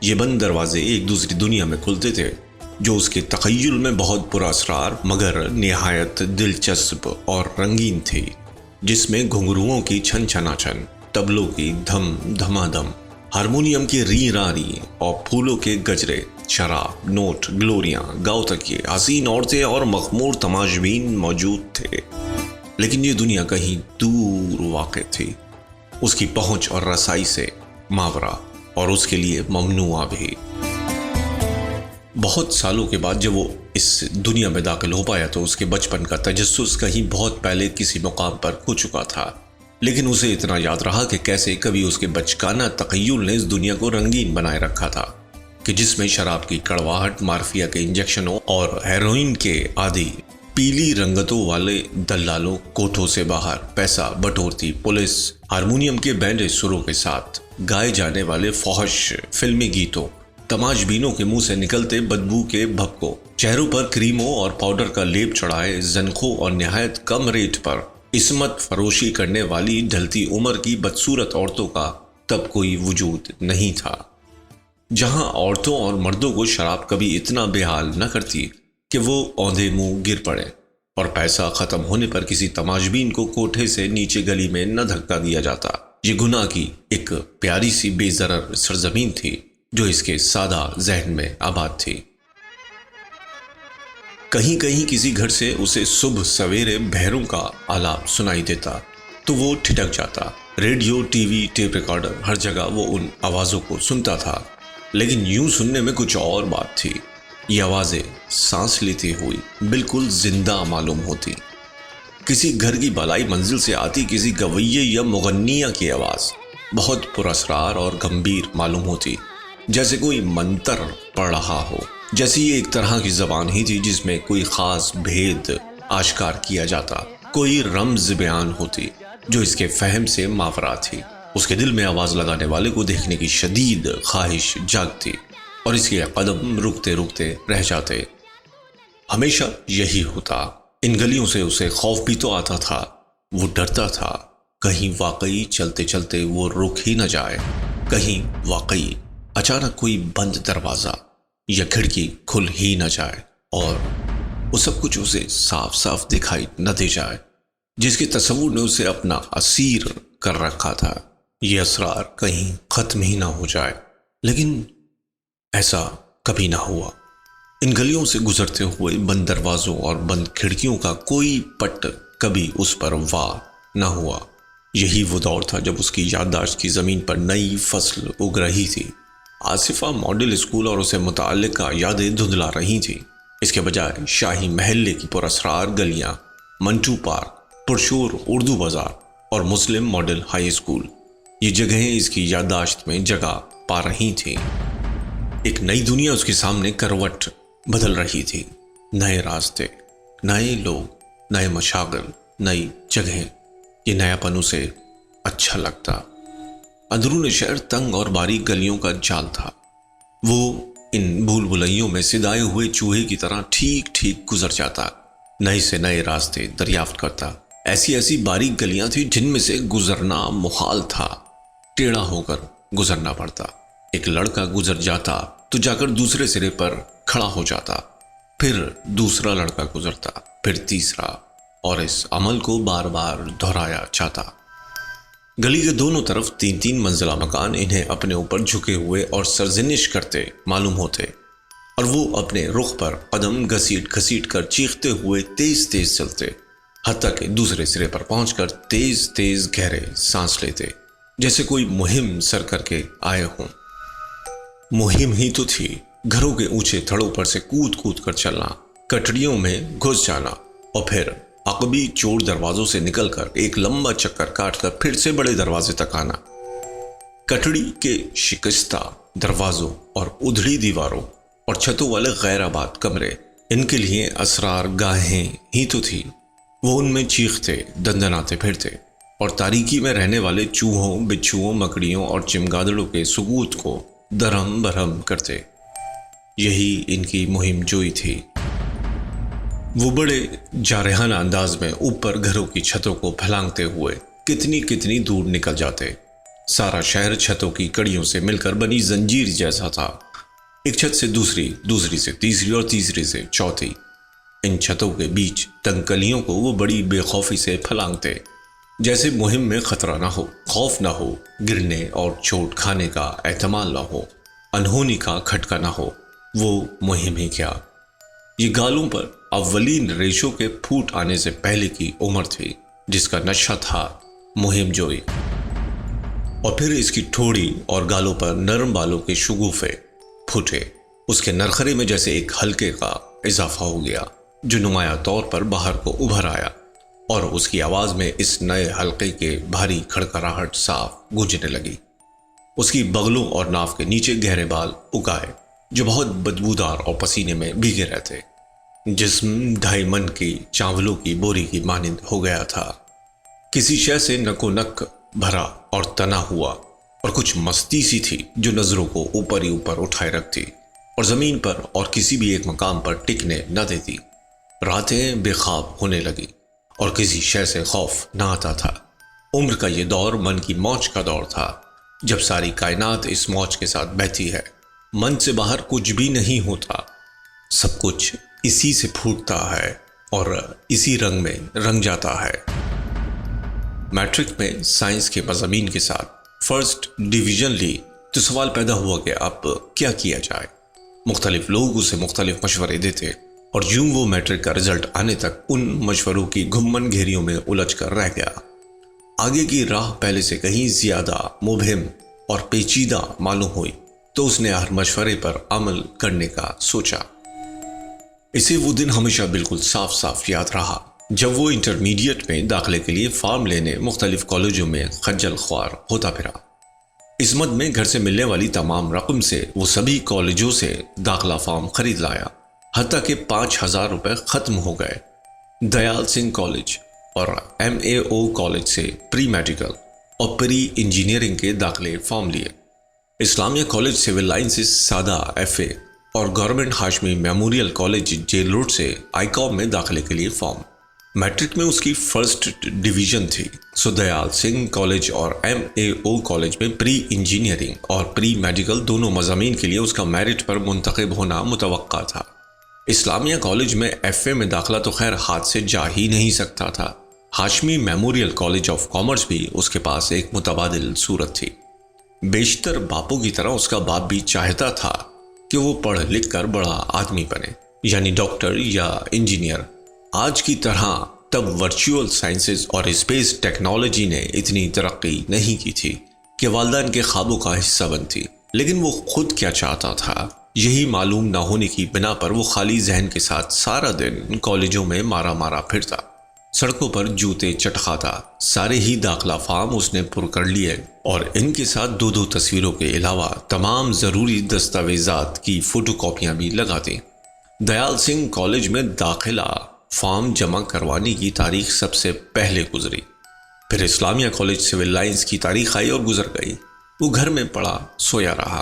یہ بند دروازے ایک دوسری دنیا میں کھلتے تھے جو اس کے تخیل میں بہت پر اسرار مگر نہایت دلچسپ اور رنگین تھی، جس میں گھنگروؤں کی چھن چھنا چھن، تبلوں کی دھم دھما دھم، ہارمونیم کی ری راری اور پھولوں کے گجرے، شراب، نوٹ، گلوریاں، گاؤ تکیے، حسین عورتیں اور مخمور تماشبین موجود تھے۔ لیکن یہ دنیا کہیں دور واقع تھی، اس کی پہنچ اور رسائی سے ماورا، اور اس کے لیے ممنوعہ بھی۔ بہت سالوں کے بعد جب وہ اس دنیا میں داخل ہو پایا تو اس کے بچپن کا تجسس کہیں بہت پہلے کسی مقام پر کھو چکا تھا، لیکن اسے اتنا یاد رہا کہ کیسے کبھی اس کے بچکانہ تخیل نے اس دنیا کو رنگین بنائے رکھا تھا کہ جس میں شراب کی کڑواہٹ، مارفیا کے انجیکشنوں اور ہیروئن کے عادی، پیلی رنگتوں والے دلالوں، کوٹھوں سے باہر پیسہ بٹورتی پولیس، ہارمونیم کے بینڈ سروں کے ساتھ گائے جانے والے فحش فلمی گیتوں، تماشبینوں کے منہ سے نکلتے بدبو کے بھپکوں، چہروں پر کریموں اور پاؤڈر کا لیپ چڑھائے زنخوں اور نہایت کم ریٹ پر عصمت فروشی کرنے والی ڈھلتی عمر کی بدصورت عورتوں کا تب کوئی وجود نہیں تھا۔ جہاں عورتوں اور مردوں کو شراب کبھی اتنا بے حال نہ کرتی کہ وہ اوندھے منہ گر پڑے، اور پیسہ ختم ہونے پر کسی تماشبین کو کوٹھے سے نیچے گلی میں نہ دھکا دیا جاتا۔ یہ گناہ کی ایک پیاری سی بے ضرر سرزمین تھی جو اس کے سادہ ذہن میں آباد تھی۔ کہیں کہیں کسی گھر سے اسے صبح سویرے بھیروں کا آلاب سنائی دیتا تو وہ ٹھٹک جاتا۔ Radio, T V, tape recorder, ہر جگہ وہ ان آوازوں کو سنتا تھا، لیکن یوں سننے میں کچھ اور بات تھی۔ یہ آوازیں سانس لیتی ہوئی بالکل زندہ معلوم ہوتی، کسی گھر کی بالائی منزل سے آتی کسی گویے یا مغنیہ کی آواز بہت پراسرار اور گمبھیر معلوم ہوتی، جیسے کوئی منتر پڑھ رہا ہو، جیسے یہ ایک طرح کی زبان ہی تھی جس میں کوئی خاص بھید آشکار کیا جاتا، کوئی رمز بیان ہوتی جو اس کے فہم سے ماورا تھی۔ اس کے دل میں آواز لگانے والے کو دیکھنے کی شدید خواہش جاگتی اور اس کے قدم رکتے رکتے رہ جاتے۔ ہمیشہ یہی ہوتا۔ ان گلیوں سے اسے خوف بھی تو آتا تھا، وہ ڈرتا تھا کہیں واقعی چلتے چلتے وہ رک ہی نہ جائے، کہیں واقعی اچانک کوئی بند دروازہ یا کھڑکی کھل ہی نہ جائے اور وہ سب کچھ اسے صاف صاف دکھائی نہ دے جائے جس کے تصور نے اسے اپنا اسیر کر رکھا تھا۔ یہ اسرار کہیں ختم ہی نہ ہو جائے، لیکن ایسا کبھی نہ ہوا۔ ان گلیوں سے گزرتے ہوئے بند دروازوں اور بند کھڑکیوں کا کوئی پٹ کبھی اس پر وار نہ ہوا۔ یہی وہ دور تھا جب اس کی یادداشت کی زمین پر نئی فصل اگ رہی تھی۔ آصفہ ماڈل اسکول اور اسے متعلقہ یادیں دھندلا رہی تھیں۔ اس کے بجائے شاہی محلے کی پراسرار گلیاں، منٹو پارک، پرشور اردو بازار اور مسلم ماڈل ہائی اسکول، یہ جگہیں اس کی یادداشت میں جگہ پا رہی تھیں۔ ایک نئی دنیا اس کے سامنے کروٹ بدل رہی تھی۔ نئے راستے، نئے لوگ، نئے مشاغل، نئی جگہیں۔ یہ نیا پن اسے اچھا لگتا۔ اندرون شہر تنگ اور باریک گلیوں کا جال تھا۔ وہ ان بھول بھلائیوں میں سدائے ہوئے چوہے کی طرح ٹھیک ٹھیک گزر جاتا، نئے سے نئے راستے دریافت کرتا۔ ایسی ایسی باریک گلیاں تھیں جن میں سے گزرنا محال تھا، ٹیڑھا ہو کر گزرنا پڑتا۔ ایک لڑکا گزر جاتا تو جا کر دوسرے سرے پر کھڑا ہو جاتا، پھر دوسرا لڑکا گزرتا، پھر تیسرا، اور اس عمل کو بار بار دہرایا جاتا۔ گلی کے دونوں طرف تین تین منزلہ مکان انہیں اپنے اوپر جھکے ہوئے اور سرزنش کرتے معلوم ہوتے، اور وہ اپنے رخ پر قدم گھسیٹ گھسیٹ کر چیختے ہوئے تیز تیز چلتے، حتیٰ کہ دوسرے سرے پر پہنچ کر تیز تیز گہرے سانس لیتے، جیسے کوئی مہم سر کر کے آئے ہوں۔ مہم ہی تو تھی، گھروں کے اونچے تھڑوں پر سے کود کود کر چلنا، کٹڑیوں میں گھس جانا، اور پھر عقبی چور دروازوں سے نکل کر ایک لمبا چکر کاٹ کر پھر سے بڑے دروازے تک آنا۔ کٹڑی کے شکستہ دروازوں اور ادھڑی دیواروں اور چھتوں والے غیر آباد کمرے ان کے لیے اسرار گاہیں ہی تو تھی۔ وہ ان میں چیختے، دندناتے پھرتے، اور تاریکی میں رہنے والے چوہوں، بچھوؤں، مکڑیوں اور چمگادڑوں کے سکوت کو درہم برہم کرتے۔ یہی ان کی مہم جوئی تھی۔ وہ بڑے جارحانہ انداز میں اوپر گھروں کی چھتوں کو پھلانگتے ہوئے کتنی کتنی دور نکل جاتے۔ سارا شہر چھتوں کی کڑیوں سے مل کر بنی زنجیر جیسا تھا، ایک چھت سے دوسری، دوسری سے تیسری اور تیسری سے چوتھی۔ ان چھتوں کے بیچ تنگ کلیوں کو وہ بڑی بے خوفی سے پھلانگتے، جیسے مہم میں خطرہ نہ ہو، خوف نہ ہو، گرنے اور چوٹ کھانے کا احتمال نہ ہو، انہونی کا کھٹکا نہ ہو۔ وہ مہم ہی کیا، یہ گالوں پر اولین ریشوں کے پھوٹ آنے سے پہلے کی عمر تھی جس کا نشہ تھا مہم جوئی۔ اور پھر اس کی ٹھوڑی اور گالوں پر نرم بالوں کے شگوفے پھوٹے، اس کے نرخرے میں جیسے ایک حلقے کا اضافہ ہو گیا جو نمایاں طور پر باہر کو ابھر آیا، اور اس کی آواز میں اس نئے حلقے کے بھاری کھڑکھڑاہٹ صاف گونجنے لگی۔ اس کی بغلوں اور ناف کے نیچے گہرے بال اگائے جو بہت بدبودار اور پسینے میں بھیگے رہتے۔ جسم 2.5 من کی چاولوں کی بوری کی مانند ہو گیا تھا، کسی شے سے نکو نک بھرا اور تنا ہوا، اور کچھ مستی سی تھی جو نظروں کو اوپر ہی اوپر اٹھائے رکھتی اور زمین پر اور کسی بھی ایک مقام پر ٹکنے نہ دیتی۔ راتیں بے خواب ہونے لگی اور کسی شے سے خوف نہ آتا تھا۔ عمر کا یہ دور من کی موج کا دور تھا، جب ساری کائنات اس موج کے ساتھ بہتی ہے، من سے باہر کچھ بھی نہیں ہوتا، سب کچھ اسی سے پھوٹتا ہے اور اسی رنگ میں رنگ جاتا ہے۔ میٹرک میں سائنس کے مضامین کے ساتھ فرسٹ ڈویژن لی تو سوال پیدا ہوا کہ اب کیا کیا جائے۔ مختلف لوگ اسے مختلف مشورے دیتے اور یوں وہ میٹرک کا رزلٹ آنے تک ان مشوروں کی گھمن گھیریوں میں الجھ کر رہ گیا۔ آگے کی راہ پہلے سے کہیں زیادہ مبہم اور پیچیدہ معلوم ہوئی تو اس نے ہر مشورے پر عمل کرنے کا سوچا۔ اسے وہ دن ہمیشہ بالکل صاف صاف یاد رہا جب وہ انٹرمیڈیٹ میں داخلے کے لیے فارم لینے مختلف کالجوں میں خجل خوار ہوتا پھرا۔ اس مد میں گھر سے ملنے والی تمام رقم سے وہ سبھی کالجوں سے داخلہ فارم خرید لایا، حتیٰ کہ 5,000 روپے ختم ہو گئے۔ دیال سنگھ کالج اور MAO کالج سے پری میڈیکل اور پری انجینئرنگ کے داخلے فارم لیے۔ اسلامیہ کالج سول لائنسز سادہ FA اور government Hashmi memorial college jail road سے ICOM میں داخلے کے لیے فارم۔ میٹرک میں اس کی فرسٹ ڈویژن تھی، سو دیال سنگھ کالج اور MAO کالج میں پری انجینئرنگ اور پری میڈیکل دونوں مضامین کے لیے اس کا میرٹ پر منتخب ہونا متوقع تھا۔ اسلامیہ کالج میں FA میں داخلہ تو خیر ہاتھ سے جا ہی نہیں سکتا تھا، Hashmi memorial college of commerce بھی اس کے پاس ایک متبادل صورت تھی۔ بیشتر باپوں کی طرح اس کا باپ بھی چاہتا تھا کہ وہ پڑھ لکھ کر بڑا آدمی بنے، یعنی ڈاکٹر یا انجینئر۔ آج کی طرح تب ورچوئل سائنسز اور اسپیس ٹیکنالوجی نے اتنی ترقی نہیں کی تھی کہ والدین کے خوابوں کا حصہ بنتی، لیکن وہ خود کیا چاہتا تھا یہی معلوم نہ ہونے کی بنا پر وہ خالی ذہن کے ساتھ سارا دن کالجوں میں مارا مارا پھرتا، سڑکوں پر جوتے چٹکاتا۔ سارے ہی داخلہ فارم اس نے پر کر لیے اور ان کے ساتھ 2 تصویروں کے علاوہ تمام ضروری دستاویزات کی فوٹو کاپیاں بھی لگا دیں۔ دیال سنگھ کالج میں داخلہ فارم جمع کروانے کی تاریخ سب سے پہلے گزری، پھر اسلامیہ کالج سول لائنس کی تاریخ آئی اور گزر گئی۔ وہ گھر میں پڑا سویا رہا،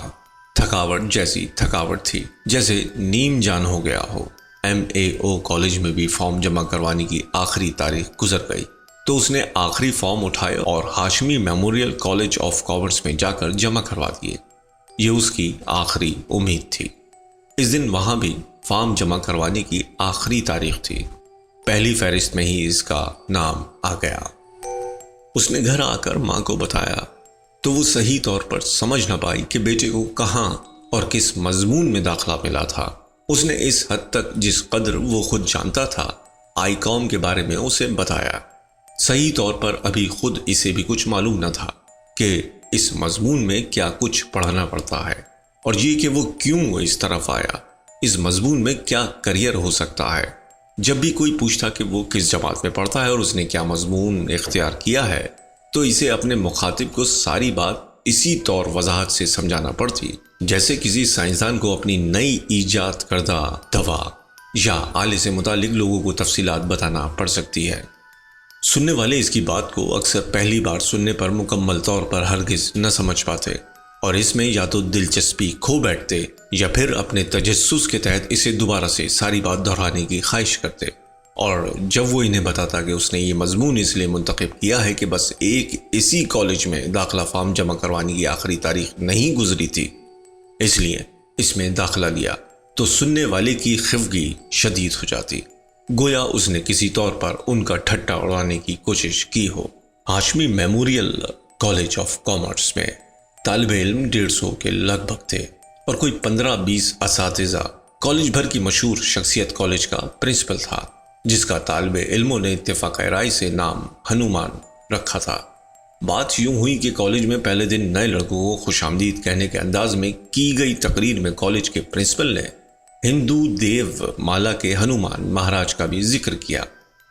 تھکاوٹ جیسی تھکاوٹ تھی جیسے نیم جان ہو گیا ہو۔ MAO کالج میں بھی فارم جمع کروانے کی آخری تاریخ گزر گئی تو اس نے آخری فارم اٹھائے اور Hashmi memorial college of commerce میں جا کر جمع کروا دیے۔ یہ اس کی آخری امید تھی۔ اس دن وہاں بھی فارم جمع کروانے کی آخری تاریخ تھی، پہلی فہرست میں ہی اس کا نام آ گیا۔ اس نے گھر آ کر ماں کو بتایا تو وہ صحیح طور پر سمجھ نہ پائی کہ بیٹے کو کہاں اور کس مضمون میں داخلہ ملا تھا۔ اس نے اس حد تک جس قدر وہ خود جانتا تھا ICOM کے بارے میں اسے بتایا۔ صحیح طور پر ابھی خود اسے بھی کچھ معلوم نہ تھا کہ اس مضمون میں کیا کچھ پڑھنا پڑتا ہے اور یہ کہ وہ کیوں اس طرف آیا، اس مضمون میں کیا کریئر ہو سکتا ہے۔ جب بھی کوئی پوچھتا کہ وہ کس جماعت میں پڑھتا ہے اور اس نے کیا مضمون اختیار کیا ہے تو اسے اپنے مخاطب کو ساری بات اسی طور وضاحت سے سمجھانا پڑتی جیسے کسی سائنسدان کو اپنی نئی ایجاد کردہ دوا یا آلے سے متعلق لوگوں کو تفصیلات بتانا پڑ سکتی ہے۔ سننے والے اس کی بات کو اکثر پہلی بار سننے پر مکمل طور پر ہرگز نہ سمجھ پاتے اور اس میں یا تو دلچسپی کھو بیٹھتے یا پھر اپنے تجسس کے تحت اسے دوبارہ سے ساری بات دہرانے کی خواہش کرتے، اور جب وہ انہیں بتاتا کہ اس نے یہ مضمون اس لیے منتخب کیا ہے کہ بس ایک اسی کالج میں داخلہ فارم جمع کروانے کی آخری تاریخ نہیں گزری تھی اس لیے اس میں داخلہ لیا، تو سننے والے کی خفگی شدید ہو جاتی، گویا اس نے کسی طور پر ان کا ٹھٹا اڑانے کی کوشش کی ہو۔ Hashmi memorial college of commerce میں طالب علم 150 کے لگ بھگ تھے اور کوئی 15-20 اساتذہ۔ کالج بھر کی مشہور شخصیت کالج کا پرنسپل تھا، جس کا طالب علموں نے اتفاق رائے سے نام ہنومان رکھا تھا۔ بات یوں ہوئی کہ کالج میں پہلے دن نئے لڑکوں کو خوش آمدید کہنے کے انداز میں کی گئی تقریر میں کالج کے پرنسپل نے ہندو دیو مالا کے ہنومان مہاراج کا بھی ذکر کیا۔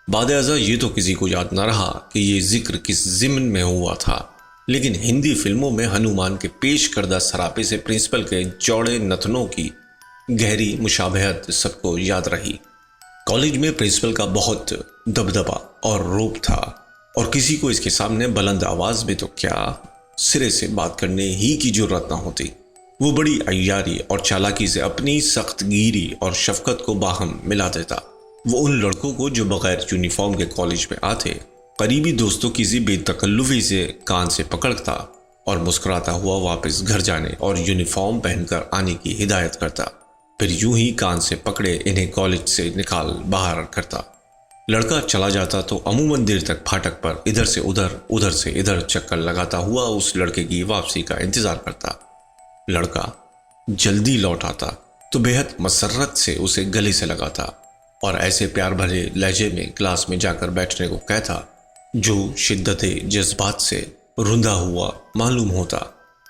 بعد ازاں یہ تو کسی کو یاد نہ رہا کہ یہ ذکر کس ضمن میں ہوا تھا، لیکن ہندی فلموں میں ہنومان کے پیش کردہ سراپے سے پرنسپل کے چوڑے نتنوں کی گہری مشابہت سب کو یاد رہی۔ کالج میں پرنسپل کا بہت دبدبا اور روب تھا اور کسی کو اس کے سامنے بلند آواز میں تو کیا سرے سے بات کرنے ہی کی جرات نہ ہوتی۔ وہ بڑی عیاری اور چالاکی سے اپنی سخت گیری اور شفقت کو باہم ملا دیتا وہ ان لڑکوں کو جو بغیر یونیفارم کے کالج میں آتے قریبی دوستوں کسی بے تکلفی سے کان سے پکڑتا اور مسکراتا ہوا واپس گھر جانے اور یونیفارم پہن کر آنے کی ہدایت کرتا، پھر یوں ہی کان سے پکڑے انہیں کالج سے نکال باہر کرتا۔ لڑکا چلا جاتا تو عموماً دیر تک پھاٹک پر ادھر سے ادھر چکر لگاتا ہوا اس لڑکے کی واپسی کا انتظار کرتا۔ لڑکا جلدی لوٹ آتا تو بے حد مسرت سے اسے گلے سے لگاتا اور ایسے پیار بھرے لہجے میں کلاس میں جا کر بیٹھنے کو کہتا جو شدت جذبات سے رندا ہوا معلوم ہوتا۔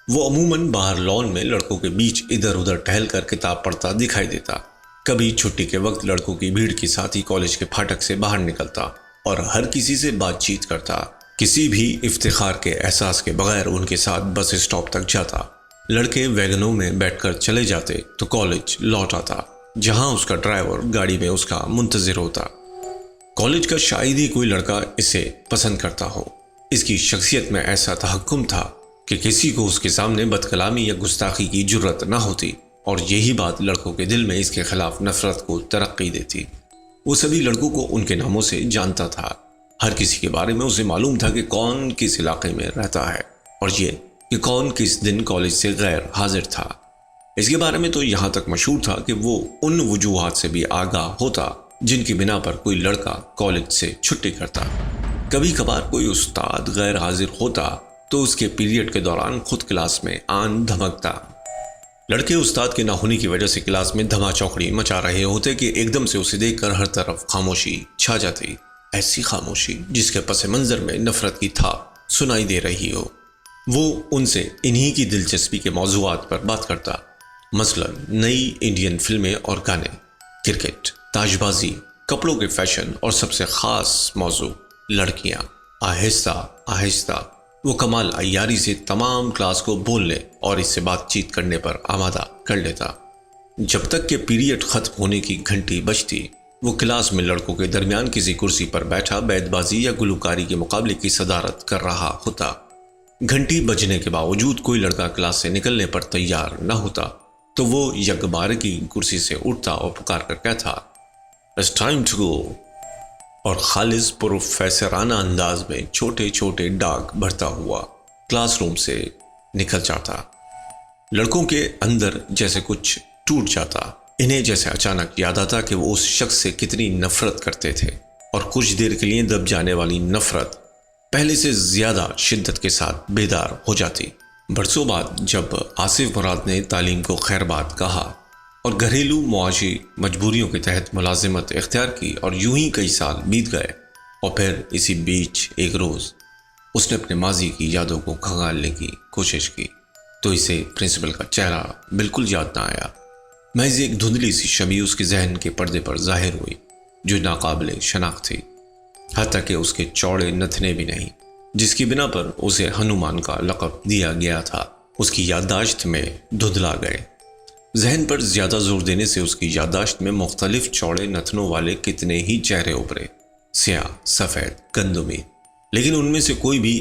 وہ عموماً باہر لان میں لڑکوں کے بیچ ادھر ادھر ٹہل کر کتاب پڑھتا دکھائی دیتا۔ کبھی چھٹی کے وقت لڑکوں کی بھیڑ کے ساتھ ہی کالج کے پھاٹک سے باہر نکلتا اور ہر کسی سے بات چیت کرتا، کسی بھی افتخار کے احساس کے بغیر ان کے ساتھ بس اسٹاپ تک جاتا۔ لڑکے ویگنوں میں بیٹھ کر چلے جاتے تو کالج لوٹ آتا جہاں اس کا ڈرائیور گاڑی میں اس کا منتظر ہوتا۔ کالج کا شاید ہی کوئی لڑکا اسے پسند کرتا ہو۔ اس کی شخصیت میں ایسا تحکم تھا کہ کسی کو اس کے سامنے بد کلامی یا گستاخی کی جرت نہ ہوتی، اور یہی بات لڑکوں کے دل میں اس کے خلاف نفرت کو ترقی دیتی۔ وہ سبھی لڑکوں کو ان کے ناموں سے جانتا تھا، ہر کسی کے بارے میں اسے معلوم تھا کہ کون کس علاقے میں رہتا ہے اور یہ کہ کون کس دن کالج سے غیر حاضر تھا۔ اس کے بارے میں تو یہاں تک مشہور تھا کہ وہ ان وجوہات سے بھی آگاہ ہوتا جن کی بنا پر کوئی لڑکا کالج سے چھٹی کرتا۔ کبھی کبھار کوئی استاد غیر حاضر ہوتا تو اس کے پیریڈ کے دوران خود کلاس میں آن دھمکتا۔ لڑکے استاد کے نہ ہونے کی وجہ سے کلاس میں دھما چوکڑی مچا رہے ہوتے کہ ایک دم سے اسے دیکھ کر ہر طرف خاموشی چھا جاتی، ایسی خاموشی جس کے پس منظر میں نفرت کی تھا سنائی دے رہی ہو۔ وہ ان سے انہی کی دلچسپی کے موضوعات پر بات کرتا، مثلا نئی انڈین فلمیں اور گانے، کرکٹ، تاش بازی، کپڑوں کے فیشن اور سب سے خاص موضوع لڑکیاں۔ آہستہ آہستہ وہ کمال عیاری سے تمام کلاس کو بولنے اور اس سے بات چیت کرنے پر آمادہ کر لیتا۔ جب تک کہ پیریڈ ختم ہونے کی گھنٹی بجتی وہ کلاس میں لڑکوں کے درمیان کسی کرسی پر بیٹھا بیت بازی یا گلوکاری کے مقابلے کی صدارت کر رہا ہوتا۔ گھنٹی بجنے کے باوجود کوئی لڑکا کلاس سے نکلنے پر تیار نہ ہوتا تو وہ یکبارگی کرسی سے اٹھتا اور پکار کر کہتا "It's time to go" اور خالص پروفیسرانہ انداز میں چھوٹے چھوٹے ڈاگ بھرتا ہوا کلاس روم سے نکل جاتا۔ لڑکوں کے اندر جیسے کچھ ٹوٹ جاتا، انہیں جیسے اچانک یاد آتا کہ وہ اس شخص سے کتنی نفرت کرتے تھے، اور کچھ دیر کے لیے دب جانے والی نفرت پہلے سے زیادہ شدت کے ساتھ بیدار ہو جاتی۔ برسوں بعد جب آصف مراد نے تعلیم کو خیر بات کہا اور گھریلو معاشی مجبوریوں کے تحت ملازمت اختیار کی اور یوں ہی کئی سال بیت گئے، اور پھر اسی بیچ ایک روز اس نے اپنے ماضی کی یادوں کو کھنگالنے کی کوشش کی تو اسے پرنسپل کا چہرہ بالکل یاد نہ آیا، محض ایک دھندلی سی شبیہ اس کے ذہن کے پردے پر ظاہر ہوئی جو ناقابل شناخت تھی، حتیٰ کہ اس کے چوڑے نتنے بھی نہیں جس کی بنا پر اسے ہنومان کا لقب دیا گیا تھا اس کی یادداشت میں دھندلا گئے۔ ذہن پر زیادہ زور دینے سے اس کی یادداشت میں مختلف چوڑے نتنوں والے کتنے ہی چہرے ابھرے، سیاہ، سفید، گندمی، لیکن ان میں سے کوئی بھی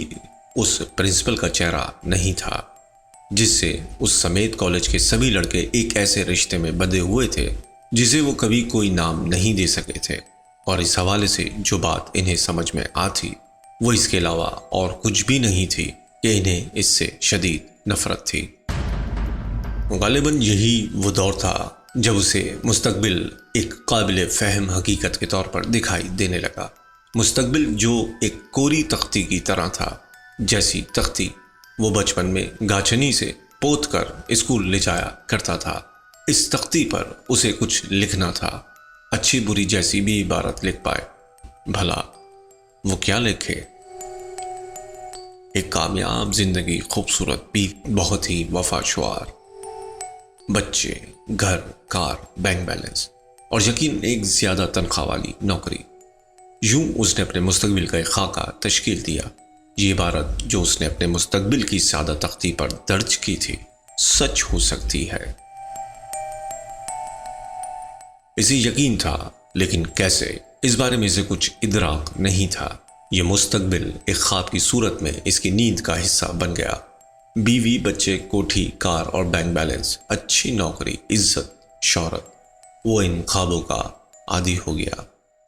اس پرنسپل کا چہرہ نہیں تھا جس سے اس سمیت کالج کے سبھی لڑکے ایک ایسے رشتے میں بندھے ہوئے تھے جسے وہ کبھی کوئی نام نہیں دے سکے تھے، اور اس حوالے سے جو بات انہیں سمجھ میں آتی وہ اس کے علاوہ اور کچھ بھی نہیں تھی کہ انہیں اس سے شدید نفرت تھی۔ غالباً یہی وہ دور تھا جب اسے مستقبل ایک قابل فہم حقیقت کے طور پر دکھائی دینے لگا، مستقبل جو ایک کوری تختی کی طرح تھا، جیسی تختی وہ بچپن میں گاچھنی سے پوت کر اسکول لے جایا کرتا تھا۔ اس تختی پر اسے کچھ لکھنا تھا، اچھی بری جیسی بھی عبارت لکھ پائے، بھلا وہ کیا لکھے؟ ایک کامیاب زندگی، خوبصورت بھی بہت ہی وفا شعار، بچے، گھر، کار، بینک بیلنس اور یقین ایک زیادہ تنخواہ والی نوکری۔ یوں اس نے اپنے مستقبل کا ایک خاکہ تشکیل دیا۔ یہ عبارت جو اس نے اپنے مستقبل کی سادہ تختی پر درج کی تھی سچ ہو سکتی ہے، اسے یقین تھا، لیکن کیسے، اس بارے میں اسے کچھ ادراک نہیں تھا۔ یہ مستقبل ایک خواب کی صورت میں اس کی نیند کا حصہ بن گیا۔ بیوی، بچے، کوٹھی، کار اور بینک بیلنس، اچھی نوکری، عزت، شہرت، وہ ان خوابوں کا عادی ہو گیا۔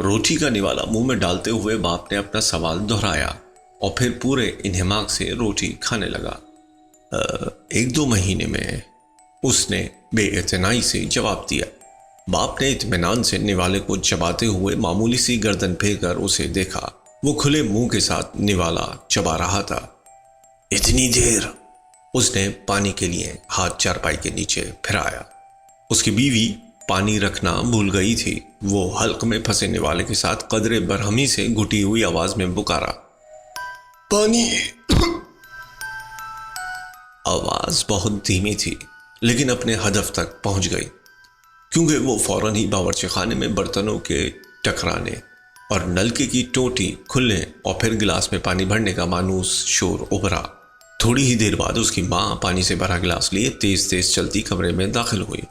روٹی کا نوالا منہ میں ڈالتے ہوئے باپ نے اپنا سوال دہرایا اور پھر پورے انہماک سے روٹی کھانے لگا۔ 1-2 مہینے میں، اس نے بے اعتنائی سے جواب دیا۔ باپ نے اطمینان سے نوالے کو چباتے ہوئے معمولی سی گردن پھیر کر اسے دیکھا۔ وہ کھلے منہ کے ساتھ نوالا چبا رہا تھا۔ اتنی دیر؟ اس نے پانی کے لیے ہاتھ چارپائی کے نیچے پھرایا۔ اس کی بیوی پانی رکھنا بھول گئی تھی۔ وہ حلق میں پھنسے نوالے کے ساتھ قدرے برہمی سے گھٹی ہوئی آواز میں پکارا، پانی۔ آواز بہت دھیمی تھی لیکن اپنے ہدف تک پہنچ گئی، کیونکہ وہ فوراً ہی باورچی خانے میں برتنوں کے ٹکرانے اور نلکے کی ٹوٹی کھلنے اور پھر گلاس میں پانی بھرنے کا مانوس شور ابھرا۔ تھوڑی ہی دیر بعد اس کی ماں پانی سے بھرا گلاس لیے تیز تیز چلتی کمرے میں داخل ہوئی۔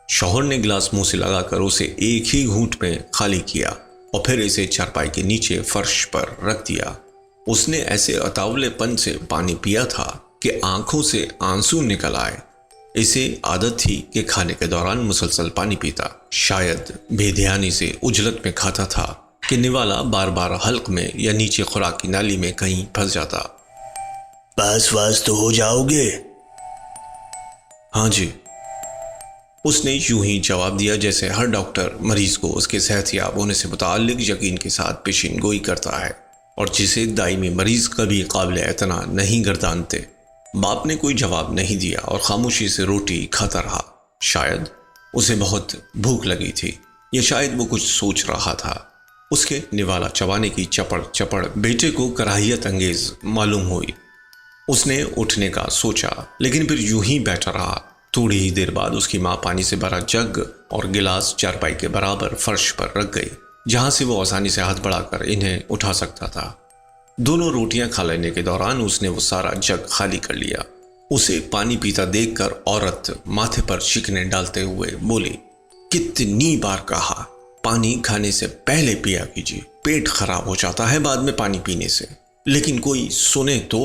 شوہر نے گلاس منہ سے لگا کر اسے ایک ہی گھونٹ میں خالی کیا اور پھر اسے چارپائی کے نیچے فرش پر رکھ دیا۔ اس نے ایسے اطاولے پن سے پانی پیا تھا کہ آنکھوں سے آنسو نکل آئے۔ اسے عادت تھی کہ کھانے کے دوران مسلسل پانی پیتا۔ شاید بے دھیانی سے اجلت میں کھاتا تھا کہ نوالا بار بار حلق میں یا نیچے خوراک کی نالی میں کہیں پھنس جاتا۔ پاس واس تو ہو جاؤ گے؟ ہاں جی، اس نے یوں ہی جواب دیا جیسے ہر ڈاکٹر مریض کو اس کے صحت یاب ہونے سے متعلق یقین کے ساتھ پیشین گوئی کرتا ہے اور جسے دائمی مریض کبھی قابل اعتنا نہیں گردانتے۔ باپ نے کوئی جواب نہیں دیا اور خاموشی سے روٹی کھاتا رہا۔ شاید اسے بہت بھوک لگی تھی یا شاید وہ کچھ سوچ رہا تھا۔ اس کے نوالا چبانے کی چپڑ چپڑ بیٹے کو کراہیت انگیز معلوم ہوئی۔ اس نے اٹھنے کا سوچا لیکن پھر یوں ہی بیٹھا رہا۔ تھوڑی ہی دیر بعد اس کی ماں پانی سے بھرا جگ اور گلاس چارپائی کے برابر فرش پر رکھ گئی، جہاں سے وہ آسانی سے ہاتھ بڑھا کر انہیں اٹھا سکتا تھا۔ دونوں روٹیاں کھا لینے کے دوران اس نے وہ سارا جگ خالی کر لیا۔ اسے پانی پیتا دیکھ کر عورت ماتھے پر شکنیں ڈالتے ہوئے بولی، کتنی بار کہا پانی کھانے سے پہلے پیا کیجیے، پیٹ خراب ہو جاتا ہے بعد میں پانی پینے سے، لیکن کوئی سنے تو۔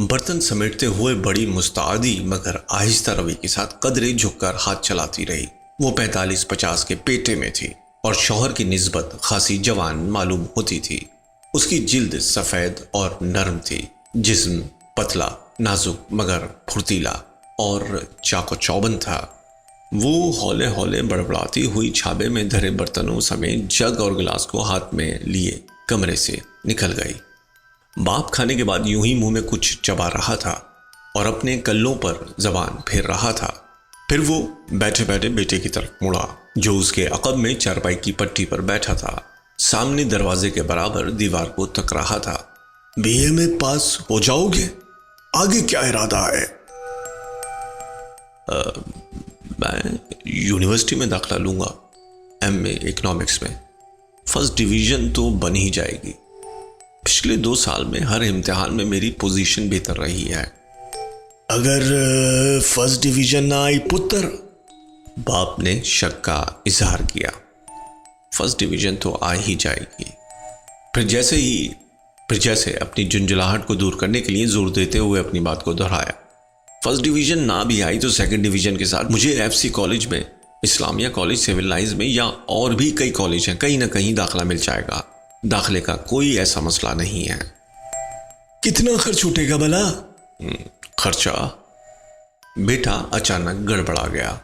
برتن سمیٹتے ہوئے بڑی مستعدی مگر آہستہ روی کے ساتھ قدرے جھک کر ہاتھ چلاتی رہی۔ وہ 45-50 کے پیٹے میں تھی اور شوہر کی نسبت خاصی جوان معلوم ہوتی تھی۔ اس کی جلد سفید اور نرم تھی، جسم پتلا نازک مگر پھرتیلا اور چاق و چوبند تھا۔ وہ ہولے ہولے بڑبڑاتی ہوئی چھابے میں دھرے برتنوں سمیت جگ اور گلاس کو ہاتھ میں لیے کمرے سے نکل گئی۔ باپ کھانے کے بعد یوں ہی منہ میں کچھ چبا رہا تھا اور اپنے کلوں پر زبان پھیر رہا تھا۔ پھر وہ بیٹھے بیٹھے بیٹے کی طرف مڑا جو اس کے عقب میں چارپائی کی پٹی پر بیٹھا تھا، سامنے دروازے کے برابر دیوار کو تک رہا تھا۔ BA میں پاس ہو جاؤ گے؟ آگے کیا ارادہ ہے؟ میں یونیورسٹی میں داخلہ لوں گا، MA اکنامکس میں۔ فرسٹ ڈویژن تو بن ہی جائے گی۔ پچھلے 2 سال میں ہر امتحان میں میری پوزیشن بہتر رہی ہے۔ اگر فرسٹ ڈویژن نہ آئی پتر؟ باپ نے شک کا اظہار کیا۔ فرسٹ ڈویژن تو آ ہی جائے گی۔ پھر جیسے اپنی جنجلاہٹ کو دور کرنے کے لیے زور دیتے ہوئے اپنی بات کو دہرایا، فرسٹ ڈویژن نہ بھی آئی تو سیکنڈ ڈویژن کے ساتھ مجھے FC کالج میں، اسلامیہ کالج سیول لائنز میں یا اور بھی کئی کالج ہیں، کہیں نہ کہیں داخلہ مل جائے گا۔ داخلے کا کوئی ایسا مسئلہ نہیں ہے۔ کتنا خرچ اٹھے گا بھلا؟ خرچہ؟ بیٹا اچانک گڑبڑا گیا۔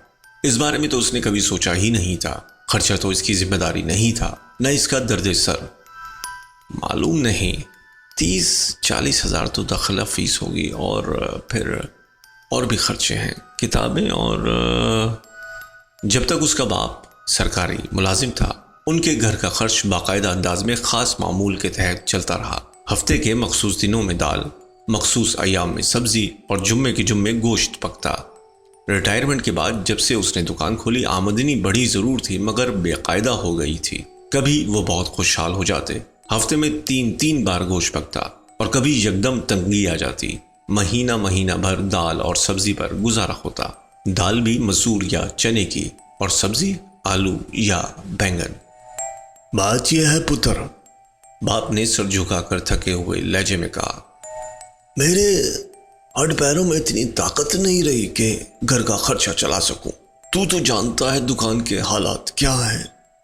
اس بارے میں تو اس نے کبھی سوچا ہی نہیں تھا۔ خرچہ تو اس کی ذمہ داری نہیں تھا، نہ اس کا درد سر۔ معلوم نہیں، 30-40 ہزار تو داخلہ فیس ہوگی اور پھر اور بھی خرچے ہیں، کتابیں اور جب تک اس کا باپ سرکاری ملازم تھا ان کے گھر کا خرچ باقاعدہ انداز میں خاص معمول کے تحت چلتا رہا۔ ہفتے کے مخصوص دنوں میں دال، مخصوص ایام میں سبزی اور جمعے کے جمعے گوشت پکتا۔ ریٹائرمنٹ کے بعد جب سے اس نے دکان کھولی آمدنی بڑھی ضرور تھی مگر بے قاعدہ ہو گئی تھی۔ کبھی وہ بہت خوشحال ہو جاتے، ہفتے میں 3 بار گوشت پکتا، اور کبھی یکدم تنگی آ جاتی، مہینہ بھر دال اور سبزی پر گزارا ہوتا۔ دال بھی مسور یا چنے کی اور سبزی آلو یا بینگن۔ بات یہ ہے پتر، باپ نے سر جھکا کر تھکے ہوئے لہجے میں کہا، میرے ہڈ پیروں میں اتنی طاقت نہیں رہی کہ گھر کا خرچہ چلا سکوں۔ تو جانتا ہے دکان کے حالات کیا ہیں۔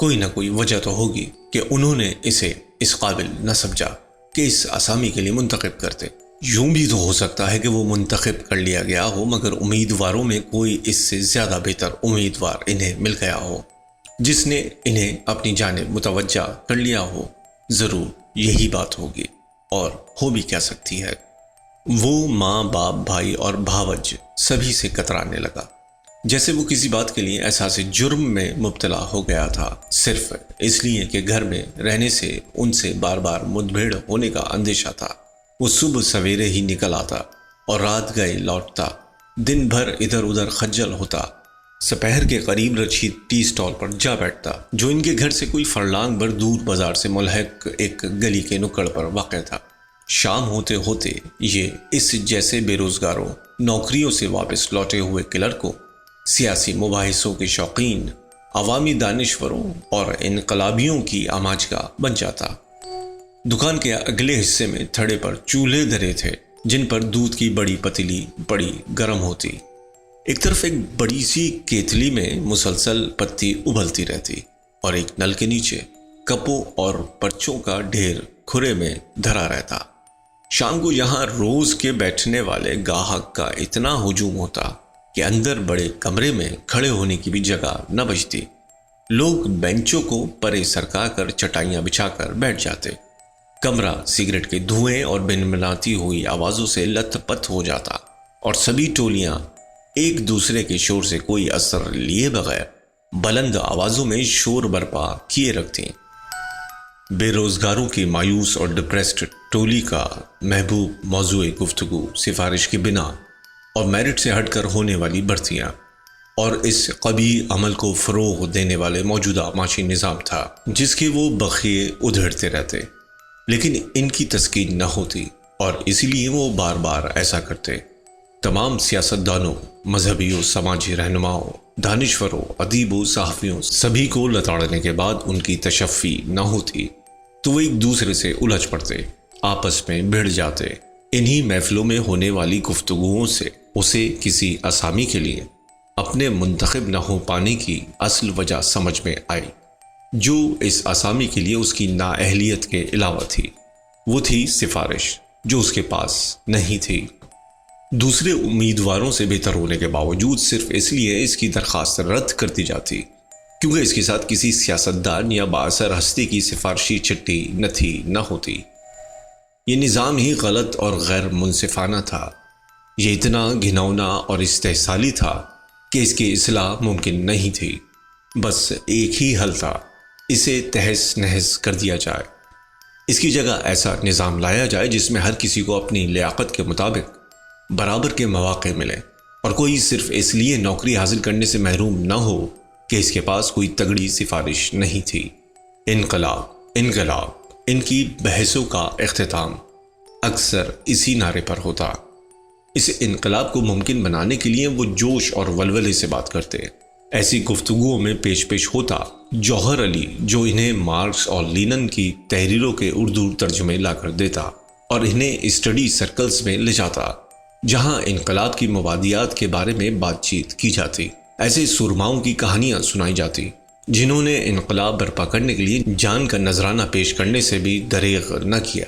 کوئی نہ کوئی وجہ تو ہوگی کہ انہوں نے اسے اس قابل نہ سمجھا کہ اس اسامی کے لیے منتخب کرتے۔ یوں بھی تو ہو سکتا ہے کہ وہ منتخب کر لیا گیا ہو، مگر امیدواروں میں کوئی اس سے زیادہ بہتر امیدوار انہیں مل گیا ہو جس نے انہیں اپنی جانب متوجہ کر لیا ہو۔ ضرور یہی بات ہوگی، اور ہو بھی کیا سکتی ہے۔ وہ ماں باپ بھائی اور بھاوج سبھی سے کترانے لگا، جیسے وہ کسی بات کے لیے احساس جرم میں مبتلا ہو گیا تھا، صرف اس لیے کہ گھر میں رہنے سے ان سے بار بار مدبھیڑ ہونے کا اندیشہ تھا۔ وہ صبح سویرے ہی نکل آتا اور رات گئے لوٹتا، دن بھر ادھر ادھر خجل ہوتا، سپہر کے قریب رچھی ٹی سٹال پر جا بیٹھتا جو ان کے گھر سے کوئی فرلانگ بھر دور بازار سے ملحق ایک گلی کے نکڑ پر واقع تھا۔ شام ہوتے ہوتے یہ اس جیسے بے روزگاروں، نوکریوں سے واپس لوٹے ہوئے کلرکوں، سیاسی مباحثوں کے شوقین، عوامی دانشوروں اور انقلابیوں کی آماجگاہ بن جاتا۔ دکان کے اگلے حصے میں تھڑے پر چولہے دھرے تھے جن پر دودھ کی بڑی پتیلی بڑی گرم ہوتی، ایک طرف ایک بڑی سی کیتلی میں مسلسل پتی ابلتی رہتی، اور ایک نل کے نیچے کپوں اور پرچوں کا ڈھیر کھرے میں دھرا رہتا۔ شام کو یہاں روز کے بیٹھنے والے گاہک کا اتنا ہجوم ہوتا کہ اندر بڑے کمرے میں کھڑے ہونے کی بھی جگہ نہ بچتی۔ لوگ بینچوں کو پرے سرکا کر چٹائیاں بچھا کر بیٹھ جاتے۔ کمرہ سگریٹ کے دھوئیں اور بنبناتی ہوئی آوازوں سے لت پت ہو جاتا، اور سبھی ٹولیاں ایک دوسرے کے شور سے کوئی اثر لیے بغیر بلند آوازوں میں شور برپا کیے رکھتی۔ بے روزگاروں کی مایوس اور ڈپریسڈ ٹولی کا محبوب موضوع گفتگو سفارش کی بنا اور میرٹ سے ہٹ کر ہونے والی بھرتیاں اور اس قبیح عمل کو فروغ دینے والے موجودہ معاشی نظام تھا جس کے وہ بخیے ادھیڑتے رہتے، لیکن ان کی تسکین نہ ہوتی، اور اسی لیے وہ بار بار ایسا کرتے۔ تمام سیاستدانوں، مذہبی و سماجی رہنماؤں، دانشوروں، ادیبوں، صحافیوں، سبھی کو لتاڑنے کے بعد ان کی تشفی نہ ہوتی تو وہ ایک دوسرے سے الجھ پڑتے، آپس میں بھڑ جاتے۔ انہی محفلوں میں ہونے والی گفتگوؤں سے اسے کسی اسامی کے لیے اپنے منتخب نہ ہو پانے کی اصل وجہ سمجھ میں آئی، جو اس اسامی کے لیے اس کی نااہلیت کے علاوہ تھی۔ وہ تھی سفارش، جو اس کے پاس نہیں تھی۔ دوسرے امیدواروں سے بہتر ہونے کے باوجود صرف اس لیے اس کی درخواست رد کرتی جاتی کیونکہ اس کے ساتھ کسی سیاستدان یا بااثر ہستی کی سفارشی چٹھی نہ ہوتی۔ یہ نظام ہی غلط اور غیر منصفانہ تھا۔ یہ اتنا گھناؤنا اور استحصالی تھا کہ اس کی اصلاح ممکن نہیں تھی۔ بس ایک ہی حل تھا، اسے تہس نہس کر دیا جائے۔ اس کی جگہ ایسا نظام لایا جائے جس میں ہر کسی کو اپنی لیاقت کے مطابق برابر کے مواقع ملے، اور کوئی صرف اس لیے نوکری حاصل کرنے سے محروم نہ ہو کہ اس کے پاس کوئی تگڑی سفارش نہیں تھی۔ انقلاب، انقلاب، ان کی بحثوں کا اختتام اکثر اسی نعرے پر ہوتا۔ اس انقلاب کو ممکن بنانے کے لیے وہ جوش اور ولولے سے بات کرتے۔ ایسی گفتگوؤں میں پیش ہوتا جوہر علی، جو انہیں مارکس اور لینن کی تحریروں کے اردو ترجمے لا کر دیتا اور انہیں اسٹڈی سرکلز میں لے جاتا جہاں انقلاب کی مبادیات کے بارے میں بات چیت کی جاتی۔ ایسے سرماؤں کی کہانیاں سنائی جاتی جنہوں نے انقلاب برپا کرنے کے لیے جان کا نذرانہ پیش کرنے سے بھی دریغ نہ کیا۔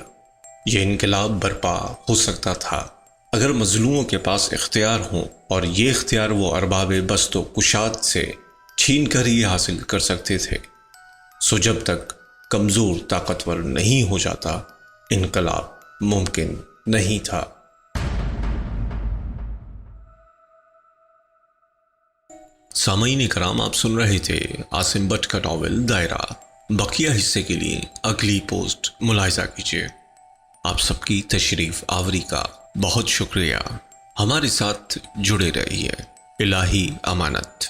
یہ انقلاب برپا ہو سکتا تھا اگر مظلوموں کے پاس اختیار ہوں، اور یہ اختیار وہ ارباب بست و کشاد سے چھین کر ہی حاصل کر سکتے تھے۔ سو جب تک کمزور طاقتور نہیں ہو جاتا، انقلاب ممکن نہیں تھا۔ سامعین کرام، آپ سن رہے تھے عاصم بٹ کا ناول دائرہ۔ بقیہ حصے کے لیے اگلی پوسٹ ملاحظہ کیجیے۔ آپ سب کی تشریف آوری کا بہت شکریہ۔ ہمارے ساتھ جڑے رہیے۔ الہی امانت۔